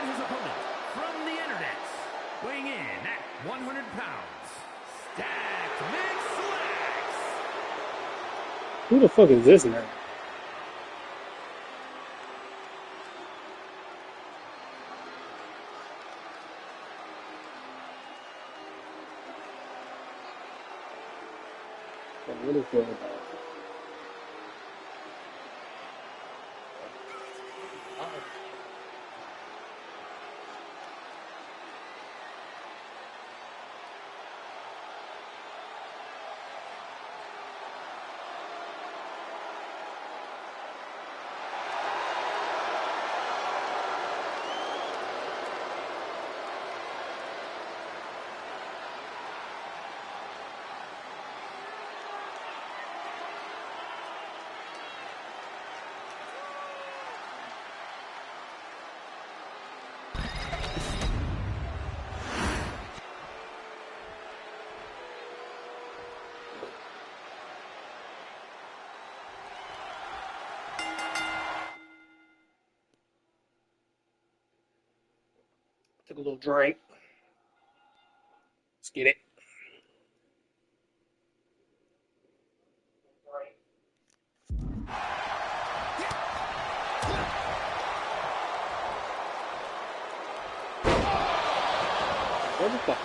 And his opponent from the internet, weighing in at 100 pounds, Stacked Mix Slacks. Who the fuck is this man? I really feel about it. Took a little drink. Let's get it. What the fuck?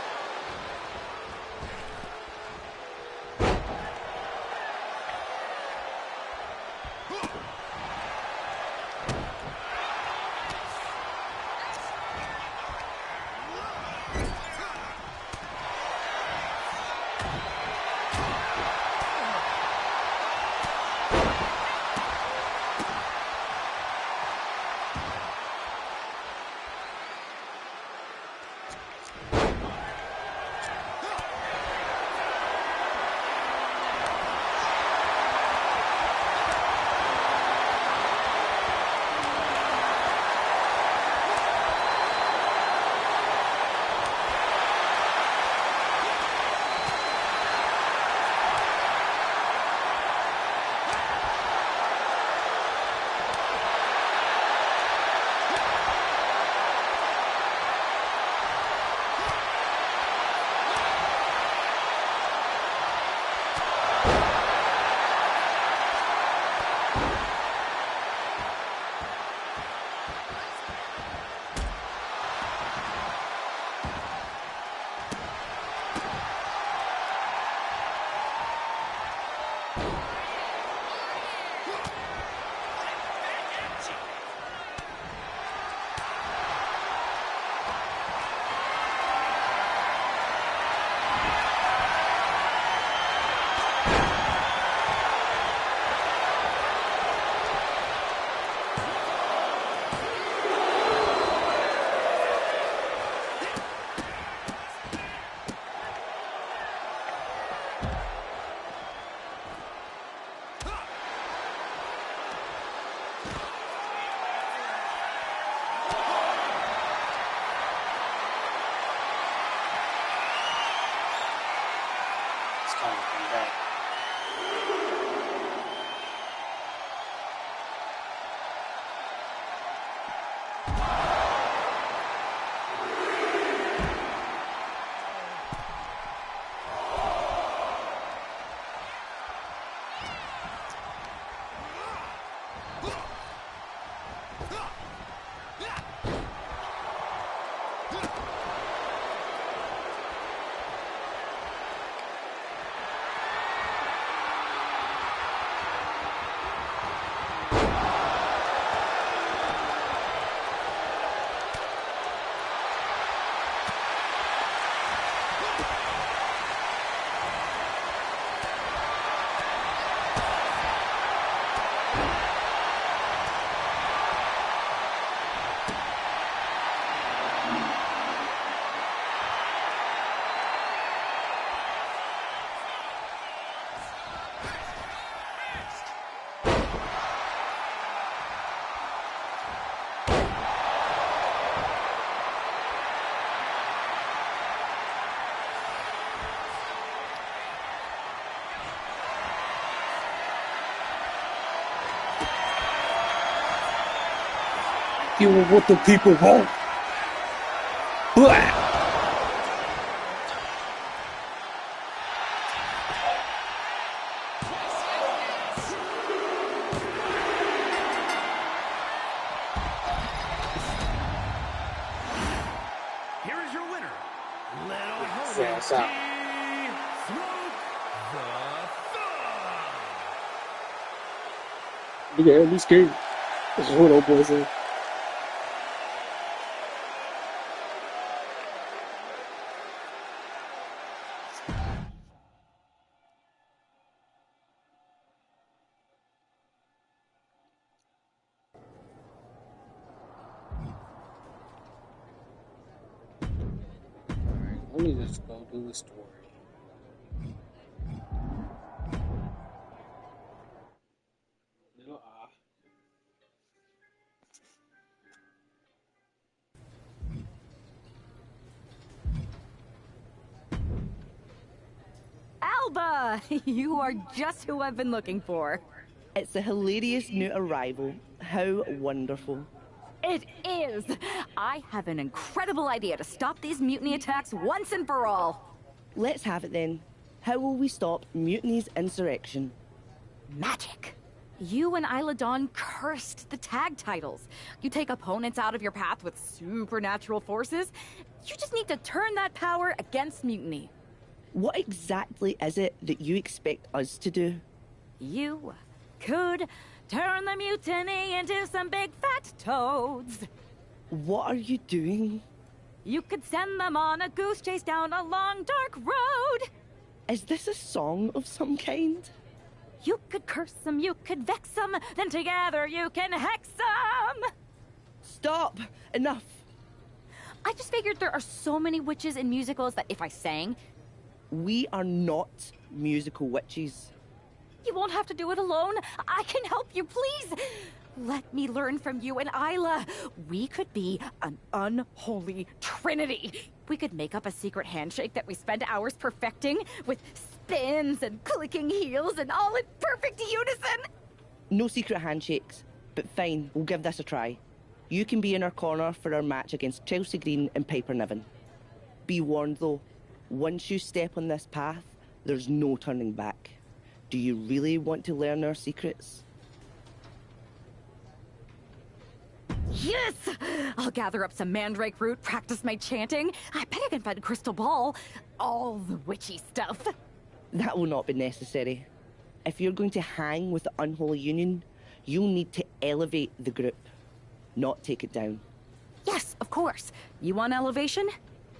Give them what the people want. Here is your winner, Little Ass out. Smoke the Thug. Yeah, be scared. This is what old boy said. Alright, let me just go do the story. Little Alba! You are just who I've been looking for. It's a hilarious new arrival. How wonderful. It is! I have an incredible idea to stop these mutiny attacks once and for all. Let's have it then. How will we stop Mutiny's insurrection? Magic. You and Isla Dawn cursed the tag titles. You take opponents out of your path with supernatural forces. You just need to turn that power against Mutiny. What exactly is it that you expect us to do? You could turn the mutiny into some big fat toads. What are you doing? You could send them on a goose chase down a long, dark road. Is this a song of some kind? You could curse them, you could vex them, then together you can hex them. Stop! Enough! I just figured there are so many witches in musicals that if I sang, We are not musical witches. you won't have to do it alone. I can help you, please. Let me learn from you and Isla. We could be an unholy trinity. We could make up a secret handshake that we spend hours perfecting with spins and clicking heels and all in perfect unison. No secret handshakes, but fine, we'll give this a try. You can be in our corner for our match against Chelsea Green and Piper Niven. Be warned though, once you step on this path, there's no turning back. Do you really want to learn our secrets? Yes! I'll gather up some mandrake root, practice my chanting. I bet I can find a crystal ball. All the witchy stuff. That will not be necessary. If you're going to hang with the Unholy Union, you'll need to elevate the group, not take it down. Yes, of course. You want elevation?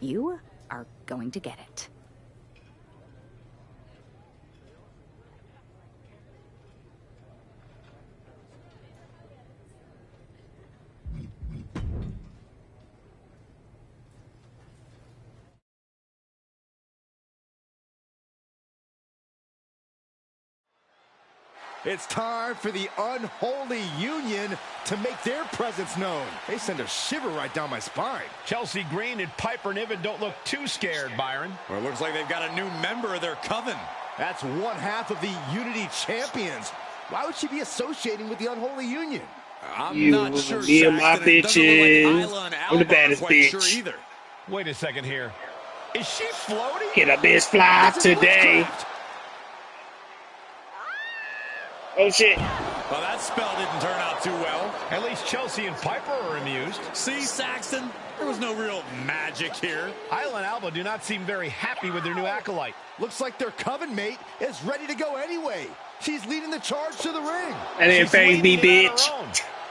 You are going to get it. It's time for the Unholy Union to make their presence known. They send a shiver right down my spine. Chelsea Green and Piper Niven don't look too scared, Byron. Well, it looks like they've got a new member of their coven. That's one half of the Unity Champions. Why would she be associating with the Unholy Union? I'm not sure, me and my Saxton. It doesn't look bitches. like Isla and I'm the Alba are baddest quite bitch. sure either. Wait a second here. Is she floating? Get a bitch fly This is today. witchcraft. Oh shit. Well, that spell didn't turn out too well. At least Chelsea and Piper are amused. See, Saxton, there was no real magic here. Isla and Alba do not seem very happy with their new acolyte. Looks like their coven mate is ready to go anyway. She's leading the charge to the ring. And then She's phase me, leading it on bitch. her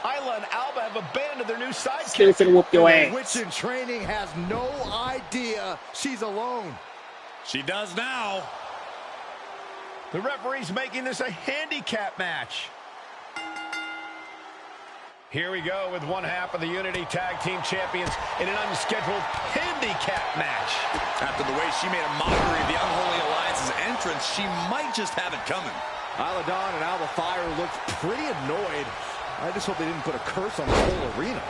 own. Isla and Alba have abandoned their new Still sidekick. finna whoop your And the ass. witch in training has no idea she's alone. She does now. The referee's making this a handicap match. Here we go with one half of the Unity Tag Team Champions in an unscheduled handicap match. After the way she made a mockery of the Unholy Alliance's entrance, she might just have it coming. Isla Dawn and Alba Fire looked pretty annoyed. I just hope they didn't put a curse on the whole arena.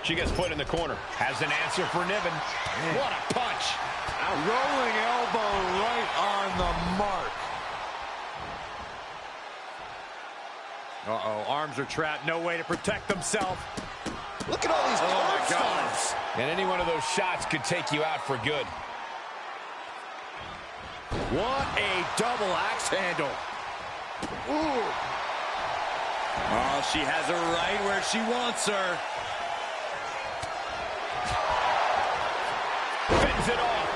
She gets put in the corner. Has an answer for Niven. What a punch. A rolling elbow right on the mark. Uh-oh, arms are trapped. No way to protect themselves. Look at all these curb stomps. And any one of those shots could take you out for good. What a double axe handle. Ooh. Oh, she has her right where she wants her. Fends it off.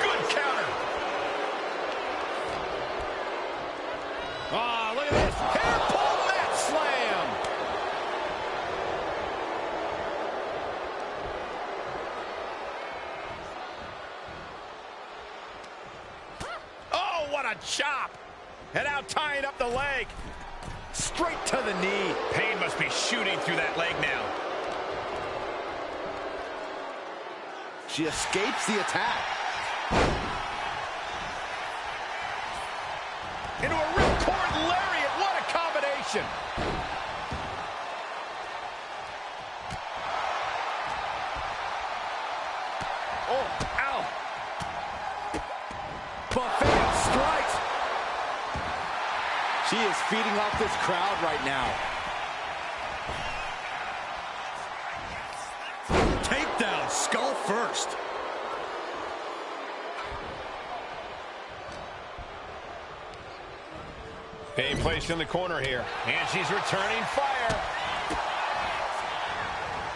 Good counter. Ah, look at this. Hair pull mat slam. Oh, what a chop. And now tying up the leg. Straight to the knee. Pain must be shooting through that leg now. She escapes the attack. Into a ripcord lariat. What a combination. Oh, ow. Buffet of strikes. She is feeding off this crowd right now. Takedown, skull first. Being placed in the corner here. And she's returning fire.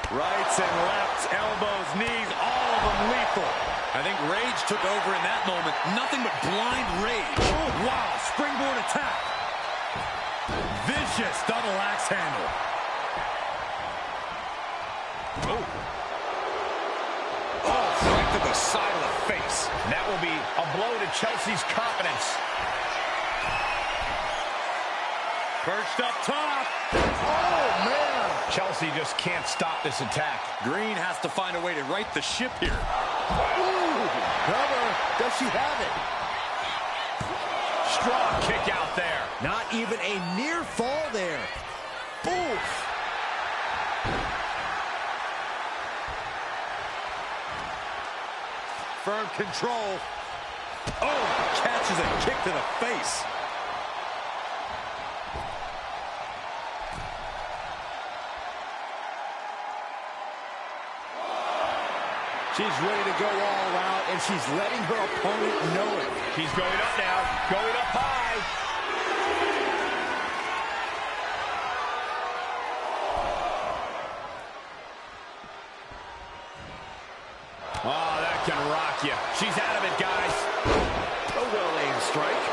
Rights and lefts, elbows, knees, all of them lethal. I think rage took over in that moment. Nothing but blind rage. Oh, wow, springboard attack. Vicious double axe handle. Oh. Oh, right to the side of the face. That will be a blow to Chelsea's confidence. Perched up top. Oh, man. Chelsea just can't stop this attack. Green has to find a way to right the ship here. Ooh, cover. Does she have it? Strong kick out there. Not even a near fall there. Oof. Firm control. Oh, catches a kick to the face. She's ready to go all out, and she's letting her opponent know it. She's going up now, going up high. Oh, that can rock you. She's out of it, guys. A well-aimed strike.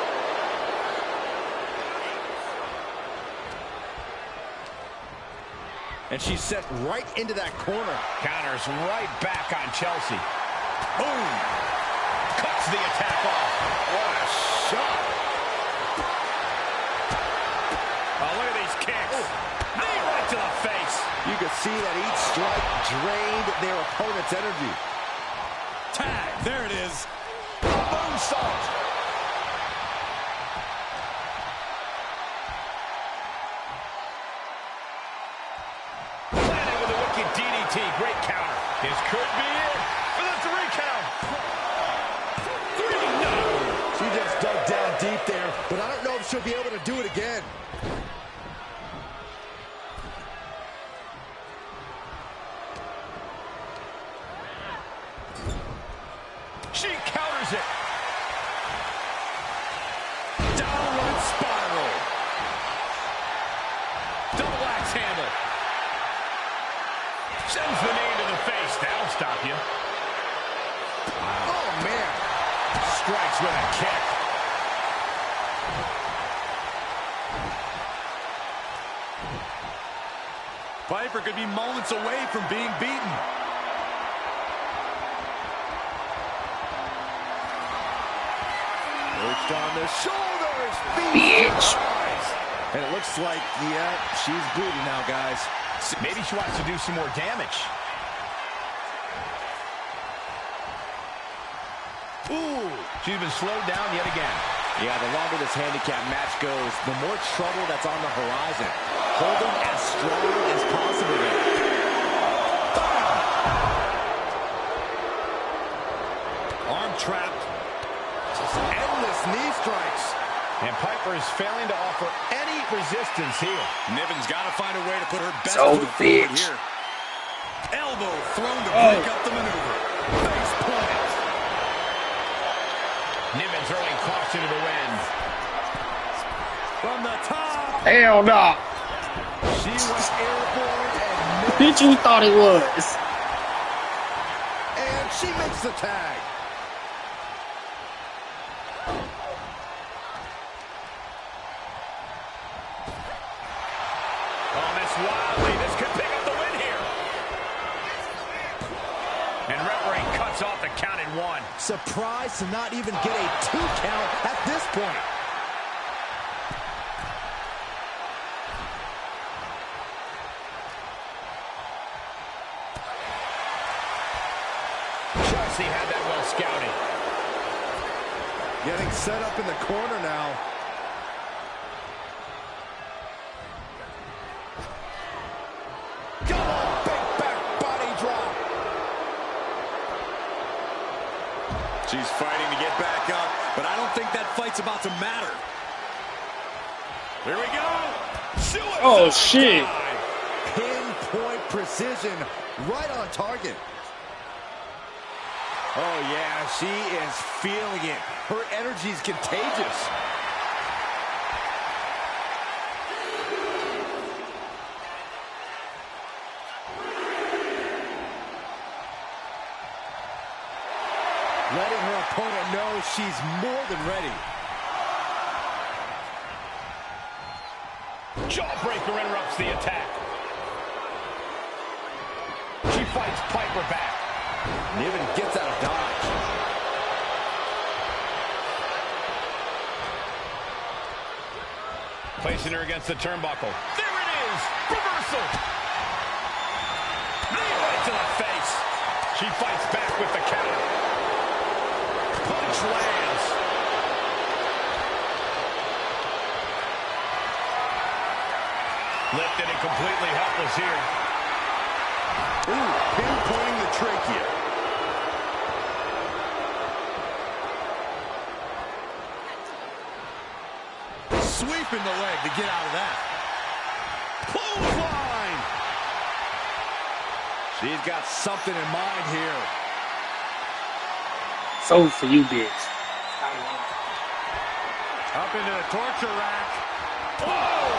And she's set right into that corner. Counters right back on Chelsea. Boom! Cuts the attack off. What a shot. Oh, look at these kicks. Knee right to the face. You can see that each strike drained their opponent's energy. Tag, there it is. A moonsault. Planted with a wicked DDT. Great counter. This could be it for the 3 count. 3, no. She just dug down deep there, but I don't know if she'll be able to do it again. She counters it. Downward spiral. Double axe handle. Sends the knee to the face. That'll stop you. Oh, man. Strikes with a kick. Piper could be moments away from being beaten. Perched on the shoulders. Bitch. And it looks like, yeah, she's bleeding now, guys. Maybe she wants to do some more damage. Ooh, She's been slowed down yet again. Yeah, the longer this handicap match goes, the more trouble that's on the horizon. Holding as strong as possible there. arm trapped. Just endless knee strikes. And Piper is failing to offer any resistance here. Niven's got to find a way to put her best So foot forward bitch. here. Elbow thrown to break up the maneuver. Face plant. Niven throwing caution to the wind. From the top. Hell no. She was airborne and Bitch, you thought it was. And she makes the tag. Oh, Miss Wiley, this could pick up the win here. And referee cuts off the count in 1. Surprised to not even get a 2 count at this point. Chelsea had that well scouted. Getting set up in the corner now. Come on, big back body drop. She's fighting to get back up, but I don't think that fight's about to matter. Here we go. Suicide Oh, shit. dive. Pinpoint precision, right on target. Oh, yeah, she is feeling it. Her energy is contagious. Letting her opponent know she's more than ready. Jawbreaker interrupts the attack. She fights Piper back. Niven gets out of dodge. Placing her against the turnbuckle. There it is! Reversal! Knee right to the face. She fights back with the counter. Punch lands. Lifted and completely helpless here. Ooh, pinpointing the trachea. Sweeping the leg to get out of that. Clothesline. She's got something in mind here. So for you, bitch. Up into the torture rack. Oh!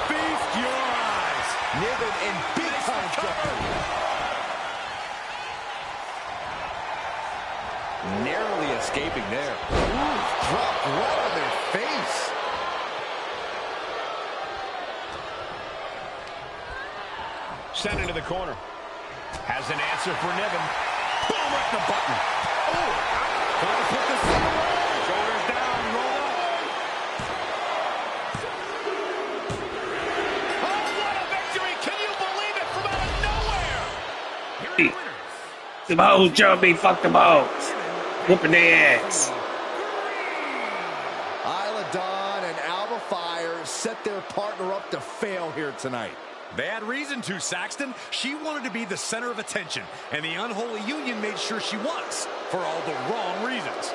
Feast your eyes. Niven in big time jeopardy. Narrowly escaping there. Ooh, dropped right on their face. Sent into the corner. Has an answer for Niven. Boom, right in the button. Oh, Trying to put this thing away. Shoulders down, roll up. oh, what a victory! Can you believe it? From out of nowhere! Here are the winners. Them hoes jump me, fuck them hoes. Whooping their ass. Isla Dawn and Alba Fire set their partner up to fail here tonight. They had reason to, Saxton. She wanted to be the center of attention, and the Unholy Union made sure she was, for all the wrong reasons.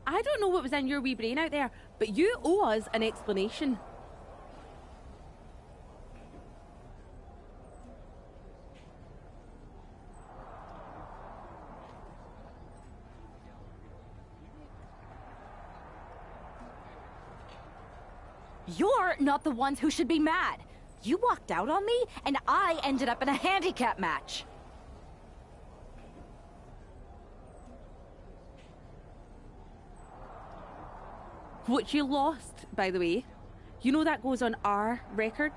I don't know what was in your wee brain out there, but you owe us an explanation. You're not the ones who should be mad. You walked out on me, and I ended up in a handicap match. Which you lost, by the way. You know that goes on our record.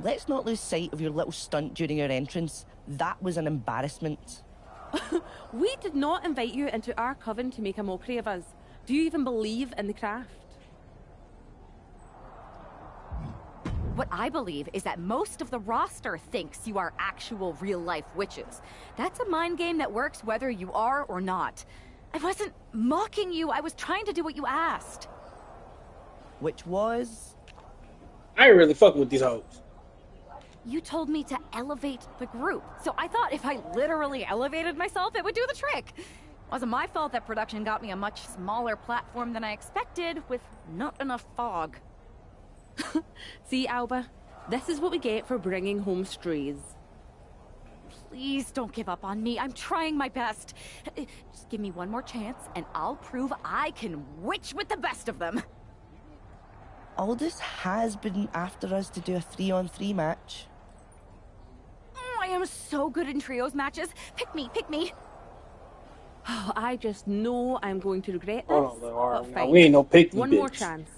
Let's not lose sight of your little stunt during your entrance. That was an embarrassment. We did not invite you into our coven to make a mockery of us. Do you even believe in the craft? What I believe is that most of the roster thinks you are actual real-life witches. That's a mind game that works whether you are or not. I wasn't mocking you. I was trying to do what you asked. Which was? I ain't really fucking with these hoes. You told me to elevate the group, so I thought if I literally elevated myself, it would do the trick. It wasn't my fault that production got me a much smaller platform than I expected, with not enough fog. See, Alba, this is what we get for bringing home strays. Please don't give up on me. I'm trying my best. Just give me one more chance, and I'll prove I can witch with the best of them. Aldous has been after us to do a 3-on-3 match. I am so good in trios matches. Pick me, pick me. Oh, I just know I'm going to regret this. Hold on, Laura. But Now, fine. we ain't no picky One bitch. more chance.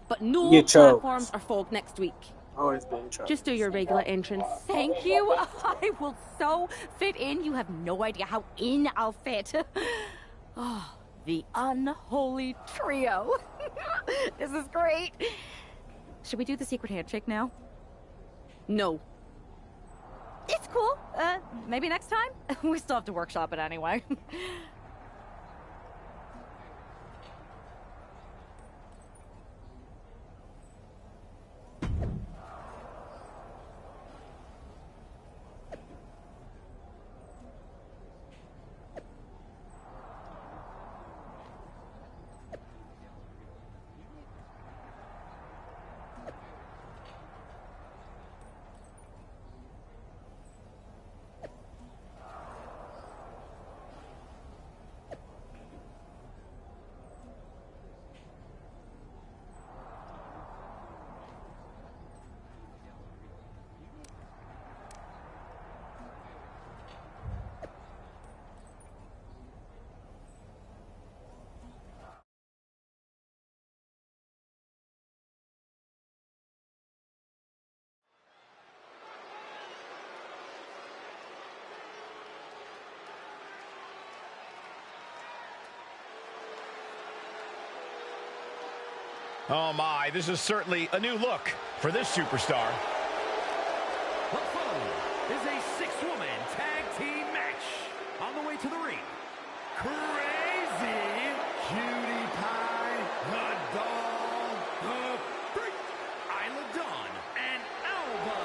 But no Get chose. platforms or fog next week. Always been trouble. Just do your regular entrance. Thank you. I will so fit in. You have no idea how in I'll fit. Oh, the unholy trio. This is great. Should we do the secret handshake now? No. It's cool. Maybe next time? We still have to workshop it anyway. Oh my, this is certainly a new look for this superstar. The following is a 6-woman tag team match. On the way to the ring, Crazy Cutie Pie, the Doll, the Freak, Isla Dawn, and Alba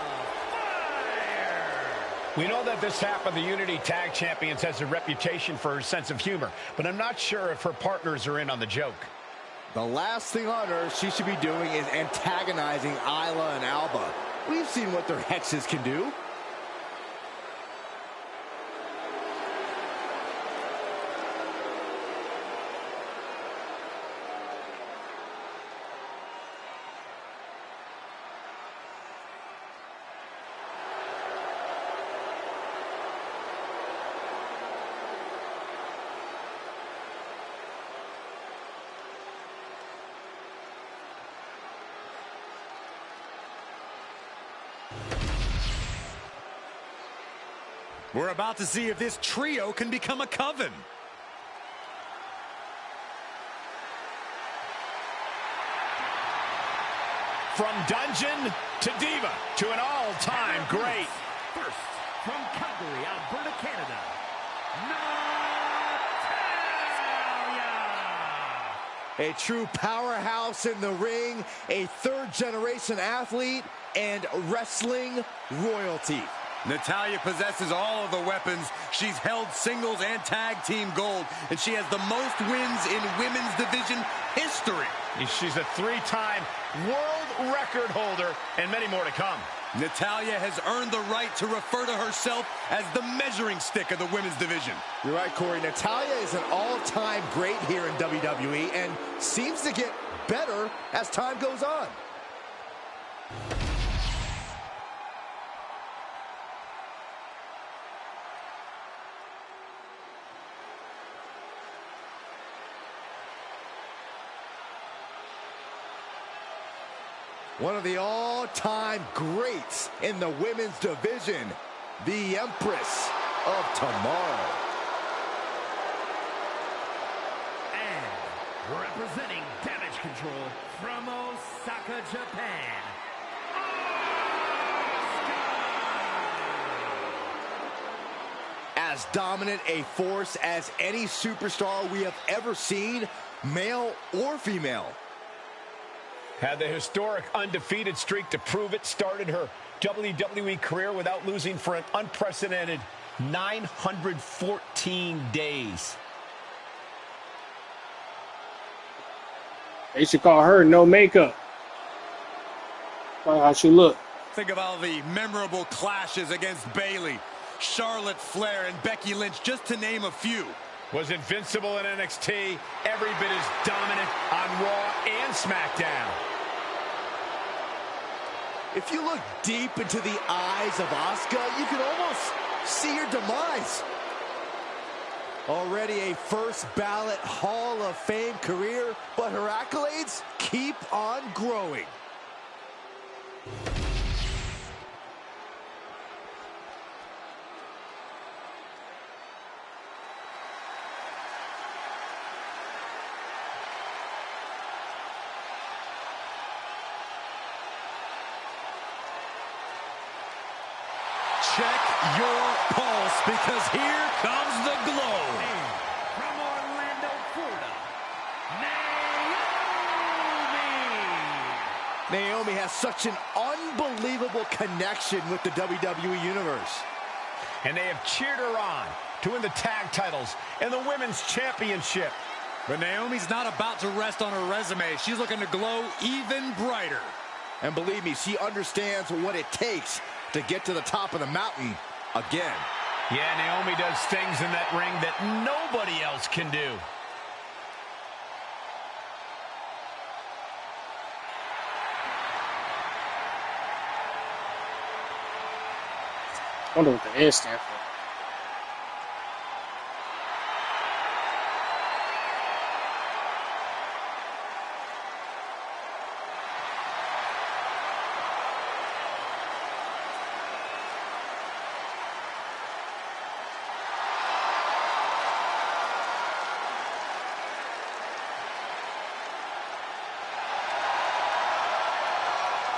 Fire. We know that this half of the Unity Tag Champions has a reputation for her sense of humor, but I'm not sure if her partners are in on the joke. The last thing on earth she should be doing is antagonizing Isla and Alba. We've seen what their hexes can do. We're about to see if this trio can become a coven. From dungeon to diva to an all-time great. First, from Calgary, Alberta, Canada, Natalya. A true powerhouse in the ring, a third-generation athlete, and wrestling royalty. Natalya possesses all of the weapons. She's held singles and tag team gold, and she has the most wins in women's division history. She's a 3-time world record holder, and many more to come. Natalya has earned the right to refer to herself as the measuring stick of the women's division. You're right, Corey. Natalya is an all-time great here in WWE and seems to get better as time goes on. One of the all-time greats in the women's division, the Empress of Tomorrow. And representing Damage Control from Osaka, Japan, As dominant a force as any superstar we have ever seen, male or female. Had the historic undefeated streak to prove it, started her WWE career without losing for an unprecedented 914 days. They should call her No Makeup. That's how she look. Think of all the memorable clashes against Bayley, Charlotte Flair, and Becky Lynch, just to name a few. Was invincible in NXT, every bit as dominant on Raw and SmackDown. If you look deep into the eyes of Asuka, you can almost see her demise. Already a first ballot Hall of Fame career, but her accolades keep on growing. Check your pulse, because here comes the glow. from Orlando, Florida, Naomi. Naomi has such an unbelievable connection with the WWE Universe. And they have cheered her on to win the tag titles and the women's championship. But Naomi's not about to rest on her resume. She's looking to glow even brighter. And believe me, she understands what it takes to get to the top of the mountain again. Yeah, Naomi does things in that ring that nobody else can do. I wonder what the S stand for.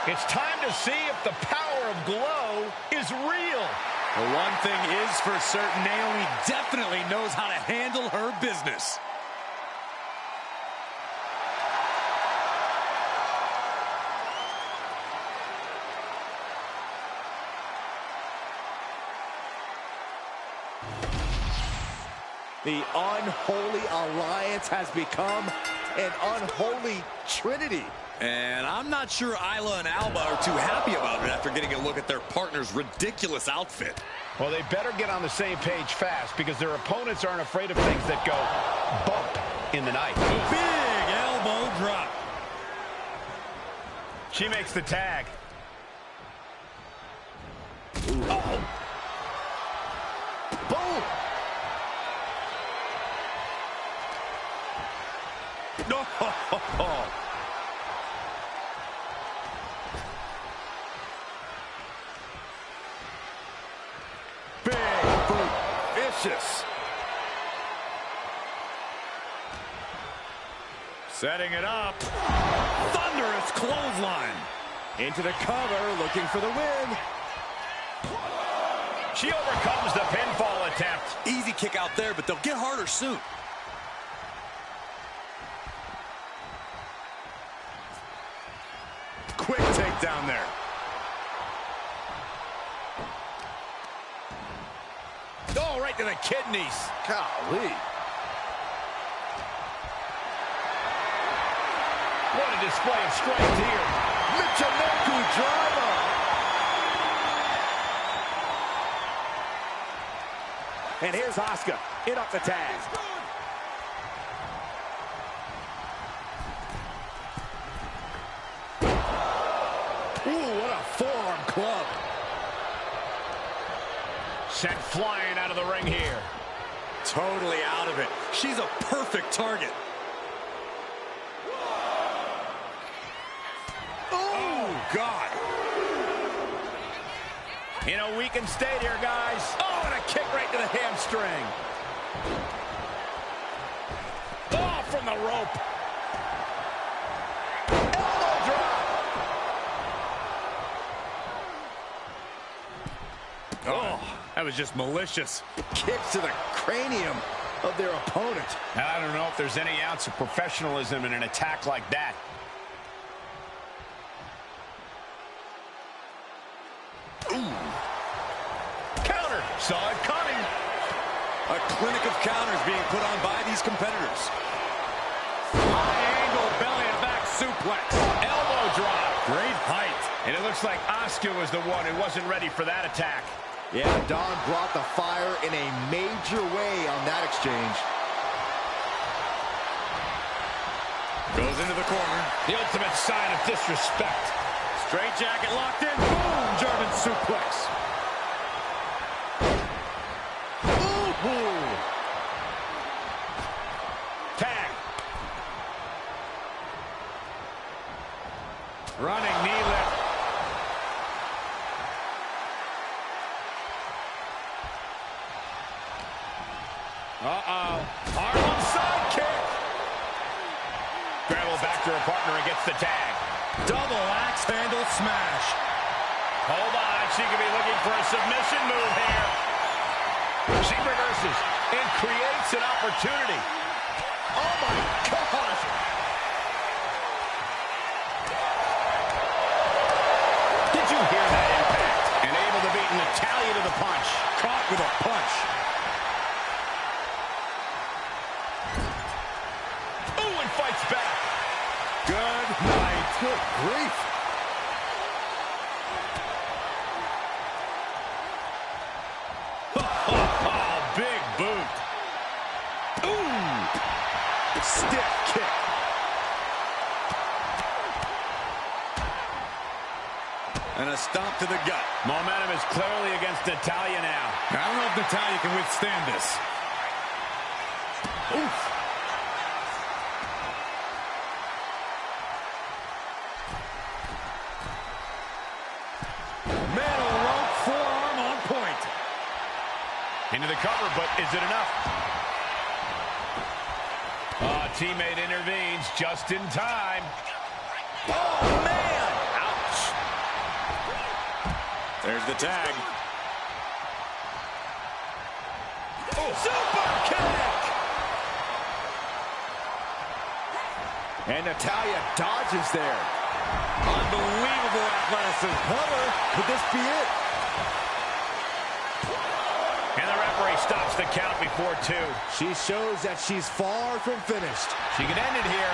It's time to see if the power of glow is real. The one thing is for certain, Naomi definitely knows how to handle her business. The unholy alliance has become an unholy trinity. And I'm not sure Isla and Alba are too happy about it after getting a look at their partner's ridiculous outfit. Well, they better get on the same page fast, because their opponents aren't afraid of things that go bump in the night. Big elbow drop. She makes the tag. Uh-oh. Boom! No! Big boot. Vicious. Setting it up. Thunderous clothesline. Into the cover, looking for the win. She overcomes the pinfall attempt. Easy kick out there, but they'll get harder soon. Quick takedown there. right to the kidneys. Golly. What a display of strength here. Michinoku driver. And here's Asuka in off the tag. Ooh, what a forearm club. Sent flying out of the ring here. Totally out of it. She's a perfect target. Oh, God. In a weakened state here, guys. Oh, and a kick right to the hamstring. Oh, from the rope. Elbow drop. Oh, that was just malicious. Kicks to the cranium of their opponent. I don't know if there's any ounce of professionalism in an attack like that. Counter. Saw it coming. A clinic of counters being put on by these competitors. High angle belly to back suplex. Elbow drop. Great height. And it looks like Asuka was the one who wasn't ready for that attack. Yeah, Dawn brought the fire in a major way on that exchange. Goes into the corner. The ultimate sign of disrespect. Straight jacket locked in. Boom! German suplex. Ooh. Tag. Running knee lift. Uh-oh. Harlem sidekick. Gravel back to her partner and gets the tag. Double axe handle smash. Hold on, she could be looking for a submission move here. She reverses and creates an opportunity. Oh, my God. Did you hear that impact? And able to beat Natalya to the punch. Caught with a punch. Ooh, and fights back. Good night. Good grief. Big boot. Ooh. Stiff kick. And a stomp to the gut. Momentum is clearly against Natalya now. I don't know if Natalya can withstand this. Oof. Metal rope forearm on point. Into the cover, but is it enough? Teammate intervenes just in time. Oh, man! Ouch. There's the tag. Oh, super kick! And Natalya dodges there. Unbelievable athleticism. Cover. Could this be it? And the referee stops the count before 2. She shows that she's far from finished. She can end it here.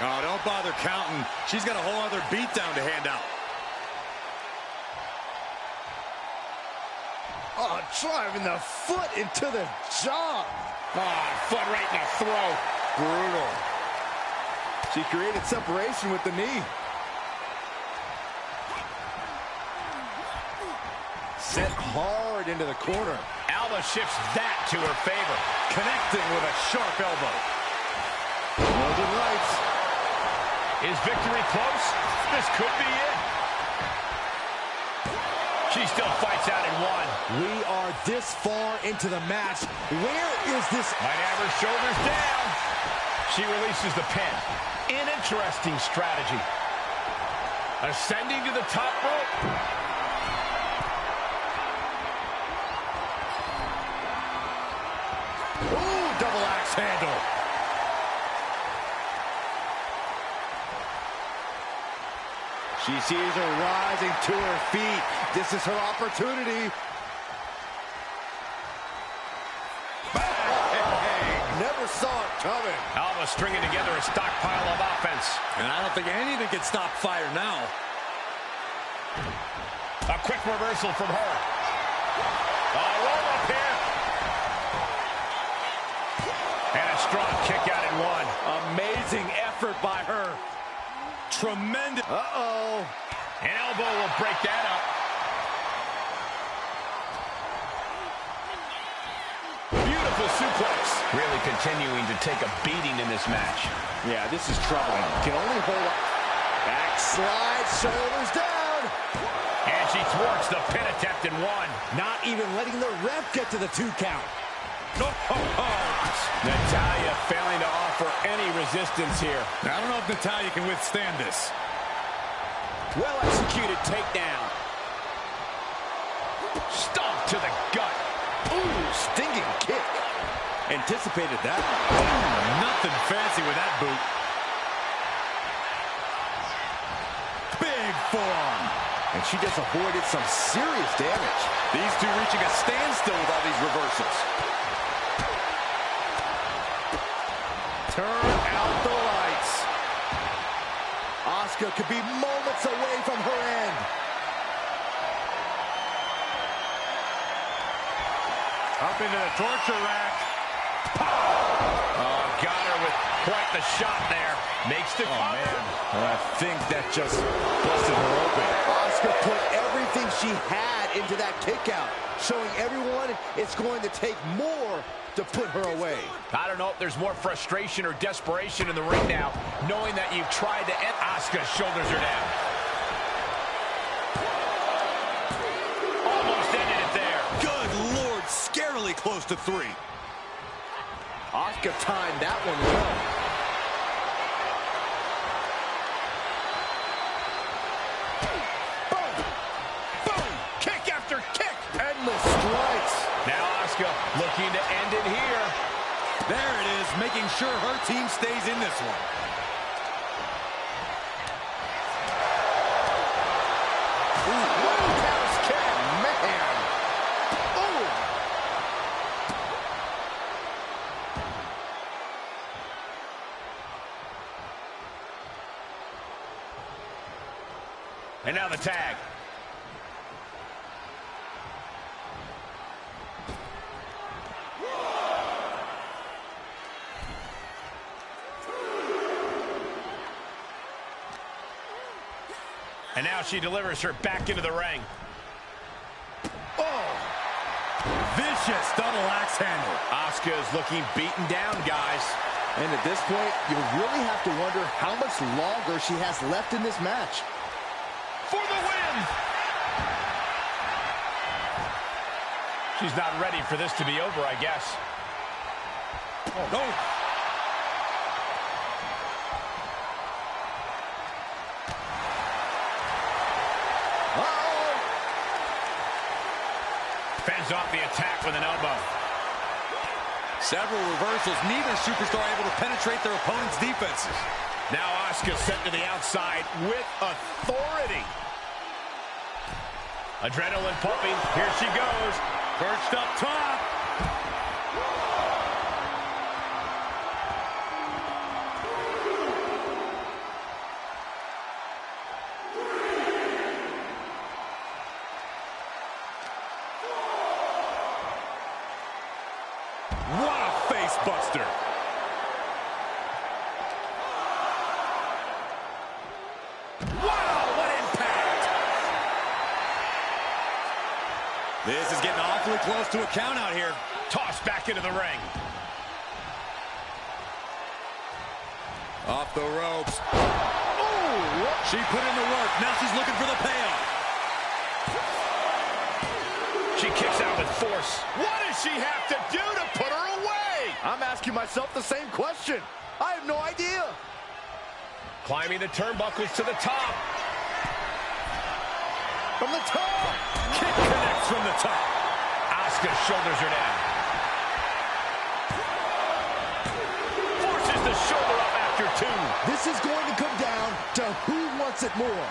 Oh, don't bother counting. She's got a whole other beatdown to hand out. Oh, driving the foot into the jaw. Foot right in the throat. Brutal. She created separation with the knee. Set hard into the corner. Alba shifts that to her favor. Connecting with a sharp elbow. Northern Lights. Is victory close? This could be it. She still fights out in 1. We are this far into the match. Where is this? Might have her shoulders down. She releases the pin. An interesting strategy. Ascending to the top rope. Ooh, double axe handle. She sees her rising to her feet. This is her opportunity. coming. Alba stringing together a stockpile of offense. And I don't think anything can stop fire now. A quick reversal from her. Roll up here. And a strong kick out in one. Amazing effort by her. Tremendous. Uh-oh. An elbow will break that up. Beautiful suplex. Really continuing to take a beating in this match. Yeah, this is troubling. Can only hold up. Backslide, shoulders down. And she thwarts the pin attempt in one. Not even letting the ref get to the 2 count. Natalya failing to offer any resistance here. I don't know if Natalya can withstand this. Well-executed takedown. Stomp to the gut. Ooh, stinging kick. Anticipated that. Ooh, nothing fancy with that boot. Big forearm. And she just avoided some serious damage. These two reaching a standstill with all these reversals. Turn out the lights. Asuka could be moments away from her end. Up into the torture rack. Oh, got her with quite the shot there. Makes the cover. Man. I think that just busted her open. Asuka put everything she had into that kick out, showing everyone it's going to take more to put her away. I don't know if there's more frustration or desperation in the ring now, knowing that you've tried to end. Asuka's shoulders are down. Almost ended it there. Good Lord, scarily close to 3. Asuka timed that one well. Boom! Boom! Kick after kick. Endless strikes. Now Asuka looking to end it here. There it is, making sure her team stays in this one. Roundhouse kick, man. Ooh. And now the tag. And now she delivers her back into the ring. Oh! Vicious double axe handle. Asuka is looking beaten down, guys. And at this point, you really have to wonder how much longer she has left in this match. For the win! She's not ready for this to be over, I guess. Oh, no. Fends off the attack with an elbow. Several reversals. Neither superstar able to penetrate their opponent's defenses. Now Asuka sent to the outside with authority. Adrenaline pumping. Here she goes. Perched up top. What a face buster. Wow, what impact. This is getting awfully close to a count out here. Tossed back into the ring. Off the ropes. Oh, she put in the work. Now she's looking for the payoff. She kicks out with force. What does she have to do to put her away? I'm asking myself the same question. I have no idea. Climbing the turnbuckles to the top. From the top. Kick connects from the top. Asuka's shoulders are down. Forces the shoulder up after 2. This is going to come down to who wants it more.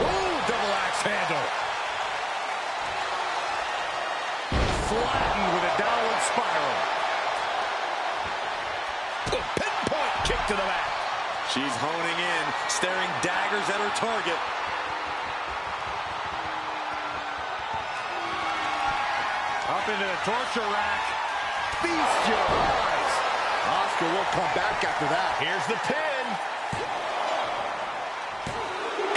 Oh, double axe handle. Pinpoint kick to the mat. She's honing in, staring daggers at her target. Up into the torture rack. Feast your eyes. Asuka will come back after that. Here's the pin.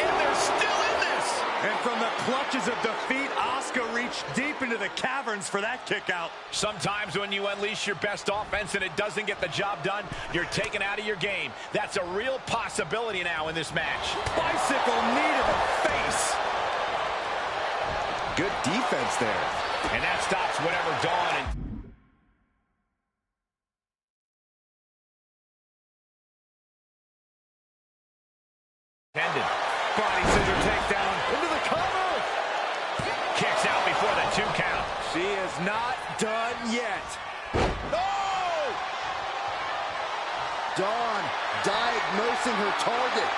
And they're still in this. And from the clutches of defeat, Asuka reached deep into the caverns for that kick out. Sometimes when you unleash your best offense and it doesn't get the job done, you're taken out of your game. That's a real possibility now in this match. Bicycle knee to the face. Good defense there. And that stops whatever Dawn intended. Body scissor takedown into the cover. Kicks out before the 2 count. She is not done yet. Oh! Dawn diagnosing her target.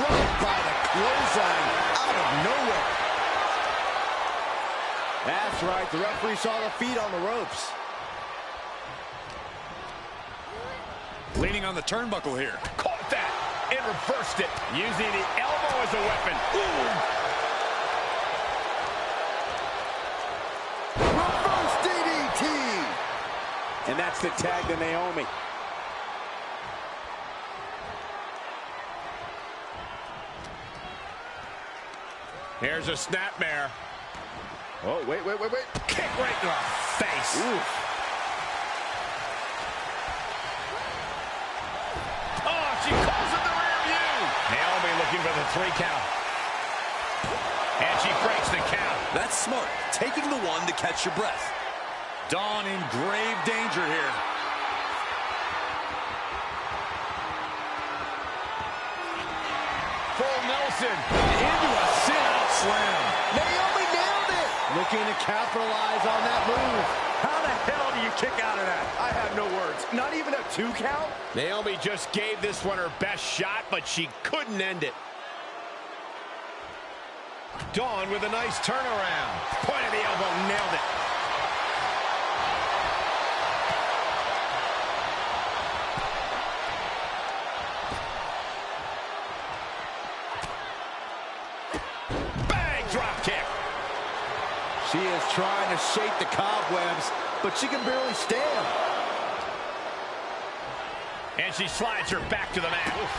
Right by the clothesline out of nowhere. That's right. The referee saw the feet on the ropes. Leaning on the turnbuckle here. Caught that and reversed it, using the elbow as a weapon. Ooh. Reverse DDT. And that's the tag to Naomi. Here's a snapmare. Oh, wait. Kick right to the face. Ooh. Oh, she calls it the rear view. Naomi looking for the 3 count. And she breaks the count. That's smart. Taking the 1 to catch your breath. Dawn in grave danger here. Full Nelson. Into a sit-out slam. Naomi nailed it. Looking to capitalize on that move. How the hell do you kick out of that? I have no words. Not even a 2 count? Naomi just gave this one her best shot, but she couldn't end it. Dawn with a nice turnaround. Point of the elbow, nailed it. Bang, drop kick. She is trying to shake the cobwebs, but she can barely stand. And she slides her back to the mat. Oof.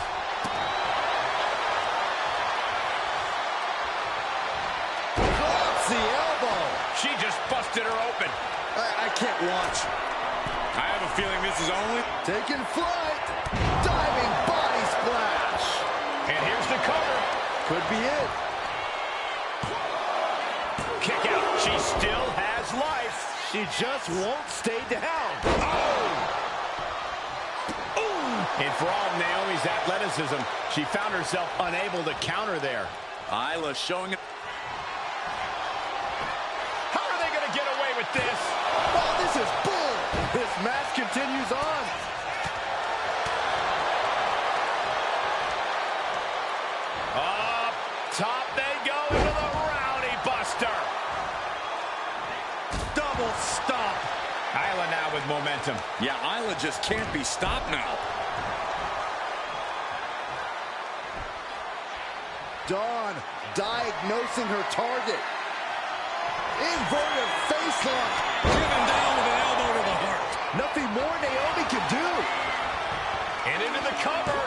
Drops the elbow. She just busted her open. I can't watch. I have a feeling this is only... Taking flight. Diving body splash. And here's the cover. Could be it. Kick out. She still has life. She just won't stay down. Oh! Ooh! And for all of Naomi's athleticism, she found herself unable to counter there. Isla showing it. How are they going to get away with this? Oh, this is bull. This match continues on. Up top they go into the Rowdy Buster. Double stop. Isla now with momentum. Yeah, Isla just can't be stopped now. Dawn diagnosing her target. Inverted facelock. Driven down with an elbow to the heart. Nothing more Naomi can do. And into the cover.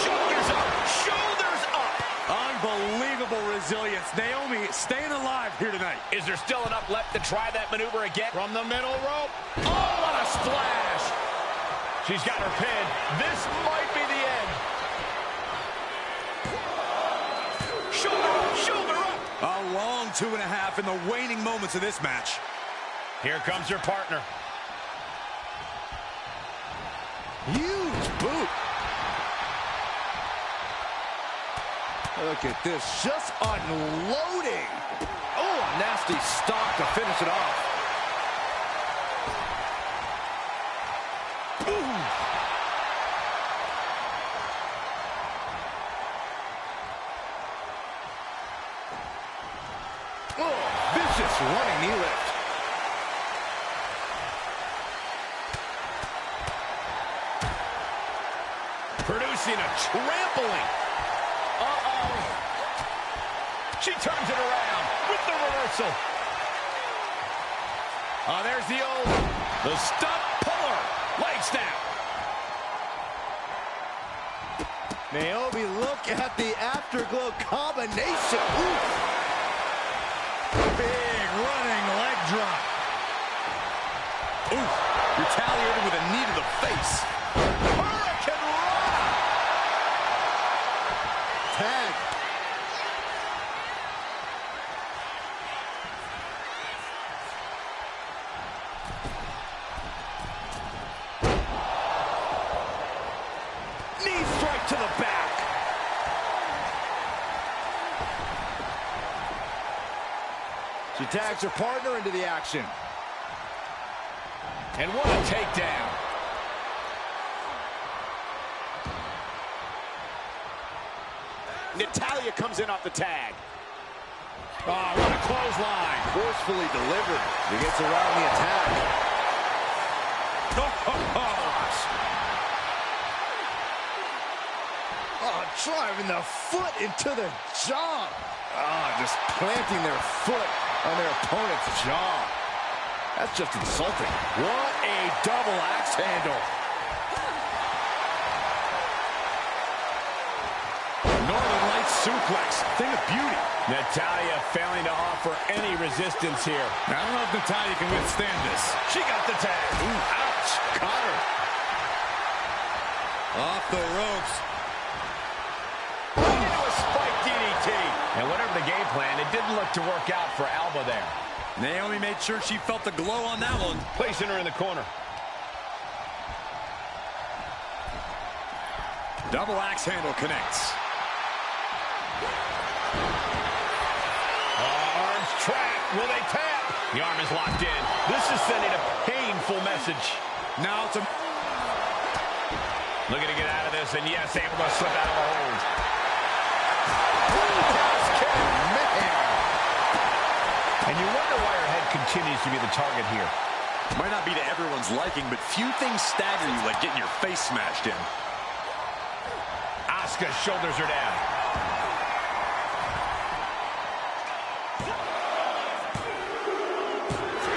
Shoulders up. Shoulders up. Unbelievable resilience. Naomi staying alive here tonight. Is there still enough left to try that maneuver again? From the middle rope. Oh, what a splash. She's got her pin. This might be the end. Shoulder up, shoulder up. A long 2.5 in the waning moments of this match. Here comes her partner. Huge boot. Look at this, just unloading. Oh, a nasty stop to finish it off. Boom. Oh, vicious running knee lift. producing a trampling. Uh-oh. She turns it around with the reversal. Oh, there's the stump puller. Leg snap. Naomi, look at the afterglow combination. Ooh. Big running leg drop. Ooh, retaliated with a knee to the face. Hurricane Rana. Tag. Knee strike to the back. She tags her partner into the action. And what a takedown. Natalya comes in off the tag. Oh, what a clothesline. Forcefully delivered. He gets around the attack. Oh, driving the foot into the jaw. Oh, just planting their foot on their opponent's jaw. That's just insulting. What a double axe handle. Northern Lights suplex. Thing of beauty. Natalya failing to offer any resistance here. I don't know if Natalya can withstand this. She got the tag. Ooh, ouch. Caught her. Off the ropes. Into a spike DDT. And whatever the game plan, it didn't look to work out for Alba there. Naomi made sure she felt the glow on that one. Placing her in the corner. Double axe handle connects. Arms trapped. Will they tap? The arm is locked in. This is sending a painful message. Now it's a... Looking to get out of this, and yes, able to slip out of the hold. And you wonder why her head continues to be the target here. Might not be to everyone's liking, but few things stagger you like getting your face smashed in. Asuka shoulders her down.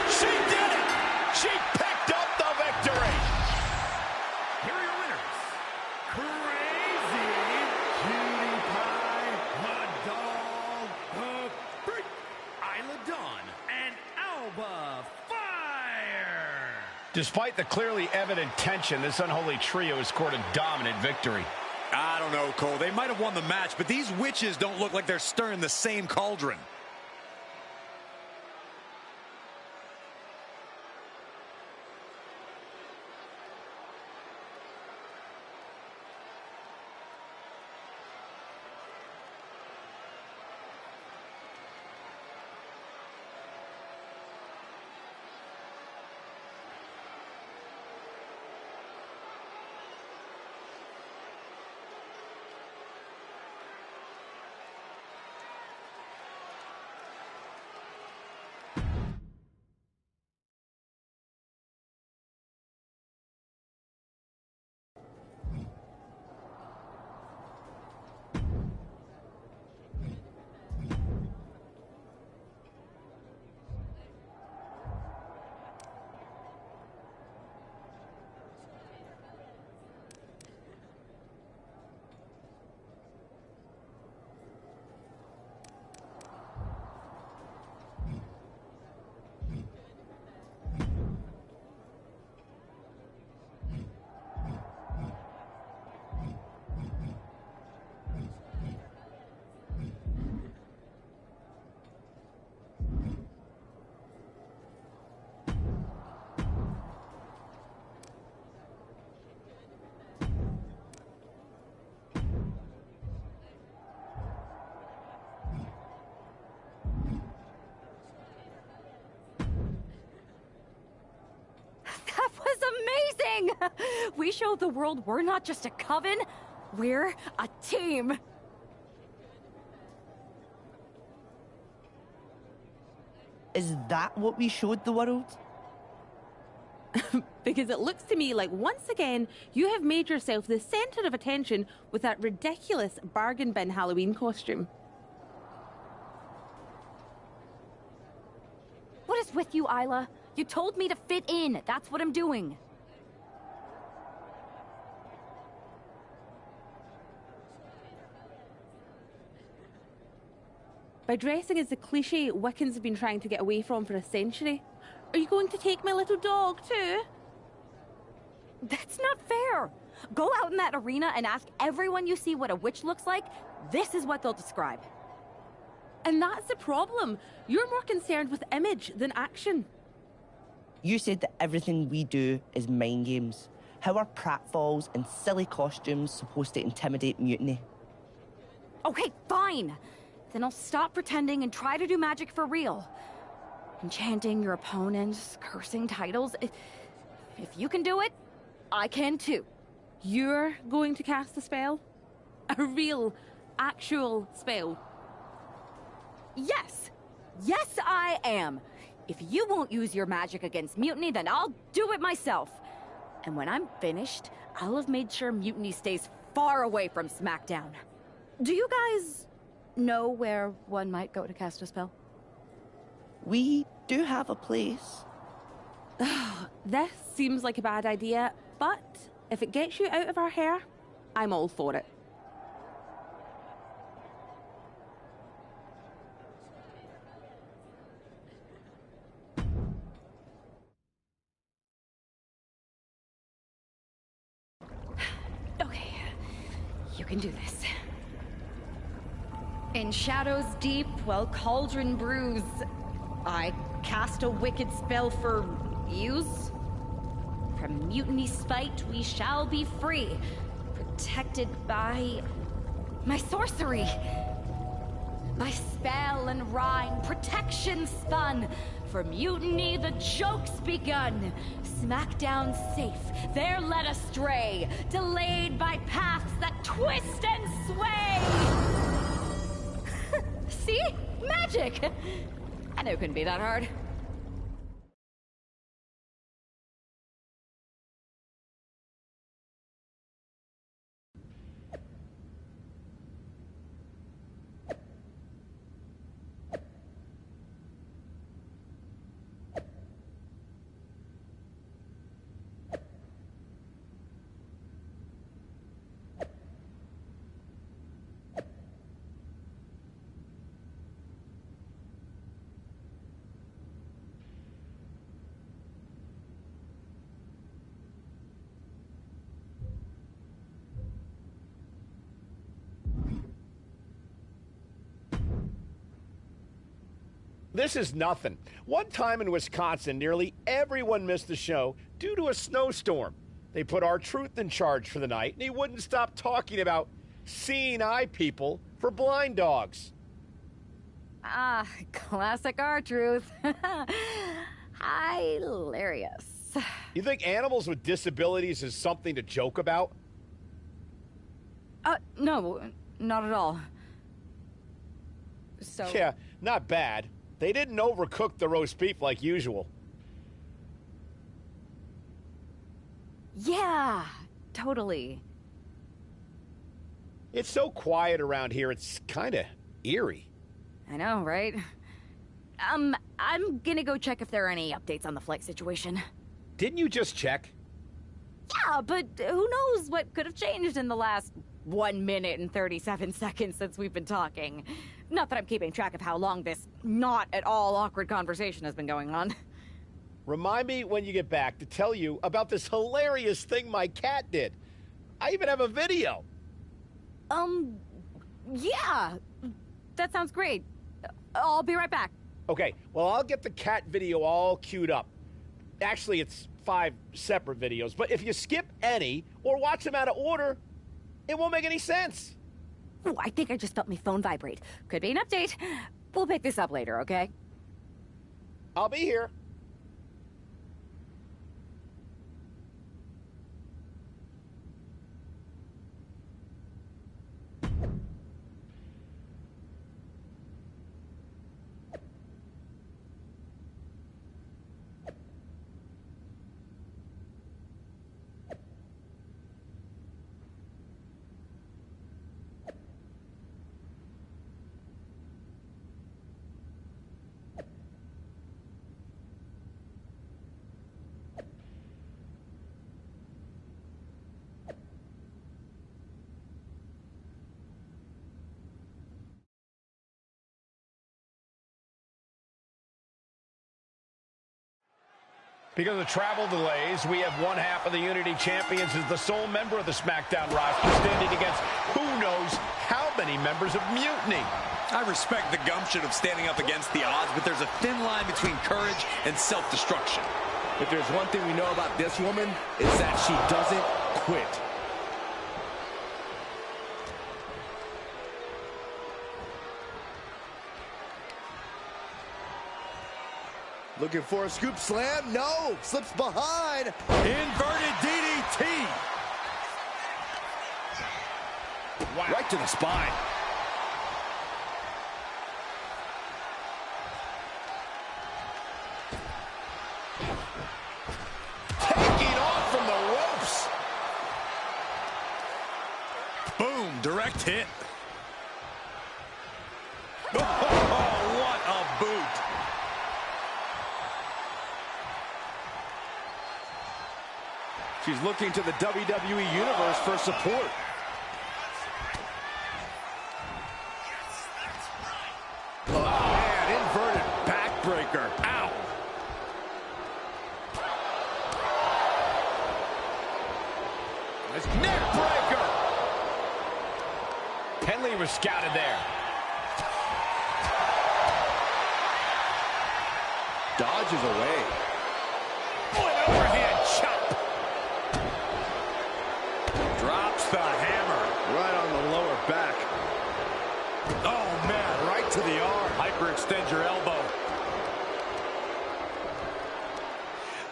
She did it! She picked up the victory! Here are your winners. Crazy Cutie Pie, the Dog, the Freak, Isla Dawn, and Alba Fire. Despite the clearly evident tension, this unholy trio has scored a dominant victory. I don't know, Cole. They might have won the match, but these witches don't look like they're stirring the same cauldron. We showed the world we're not just a coven, we're a team. Is that what we showed the world? Because it looks to me like once again you have made yourself the center of attention with that ridiculous bargain bin Halloween costume. What is with you, Isla? You told me to fit in. That's what I'm doing. By dressing as the cliche Wiccans have been trying to get away from for a century. Are you going to take my little dog too? That's not fair. Go out in that arena and ask everyone you see what a witch looks like. This is what they'll describe. And that's the problem. You're more concerned with image than action. You said that everything we do is mind games. How are pratfalls and silly costumes supposed to intimidate Mutiny? Okay, fine. Then I'll stop pretending and try to do magic for real. Enchanting your opponents, cursing titles. If you can do it, I can too. You're going to cast a spell? A real, actual spell? Yes. Yes, I am. If you won't use your magic against Mutiny, then I'll do it myself. And when I'm finished, I'll have made sure Mutiny stays far away from SmackDown. Do you guys know where one might go to cast a spell? We do have a place. This seems like a bad idea, but if it gets you out of our hair, I'm all for it. Okay, you can do this. In shadows deep, while cauldron brews, I cast a wicked spell for use. From Mutiny's spite, we shall be free, protected by my sorcery. By spell and rhyme, protection spun. For Mutiny, the joke's begun. SmackDown safe, they're led astray, delayed by paths that twist and sway. See? Magic! I knew it couldn't be that hard. This is nothing. One time in Wisconsin, nearly everyone missed the show due to a snowstorm. They put R-Truth in charge for the night, and he wouldn't stop talking about seeing eye people for blind dogs. Ah, classic R-Truth. Hilarious. You think animals with disabilities is something to joke about? No, not at all. So... Yeah, not bad. They didn't overcook the roast beef like usual. Yeah, totally. It's so quiet around here, it's kind of eerie. I know, right? I'm gonna go check if there are any updates on the flight situation. Didn't you just check? Yeah, but who knows what could have changed in the last 1 minute and 37 seconds since we've been talking. Not that I'm keeping track of how long this not at all awkward conversation has been going on. Remind me when you get back to tell you about this hilarious thing my cat did. I even have a video. Yeah. That sounds great. I'll be right back. Okay, well, I'll get the cat video all queued up. Actually, it's 5 separate videos, but if you skip any or watch them out of order, it won't make any sense. Oh, I think I just felt my phone vibrate. Could be an update. We'll pick this up later, okay? I'll be here. Because of travel delays, we have one half of the Unity Champions as the sole member of the SmackDown roster standing against who knows how many members of Mutiny. I respect the gumption of standing up against the odds, but there's a thin line between courage and self-destruction. If there's one thing we know about this woman, it's that she doesn't quit. Looking for a scoop slam. No. Slips behind. Inverted DDT. Wow. Right to the spine. Taking off from the ropes. Boom, direct hit. Oh, what a boot. She's looking to the WWE Universe for support. Oh, man, inverted backbreaker. Ow. Nice neck breaker. Henley was scouted there. Dodges away. Oh, an overhand chop. Drops the hammer. Right on the lower back. Oh, man, right to the arm. Hyperextend your elbow.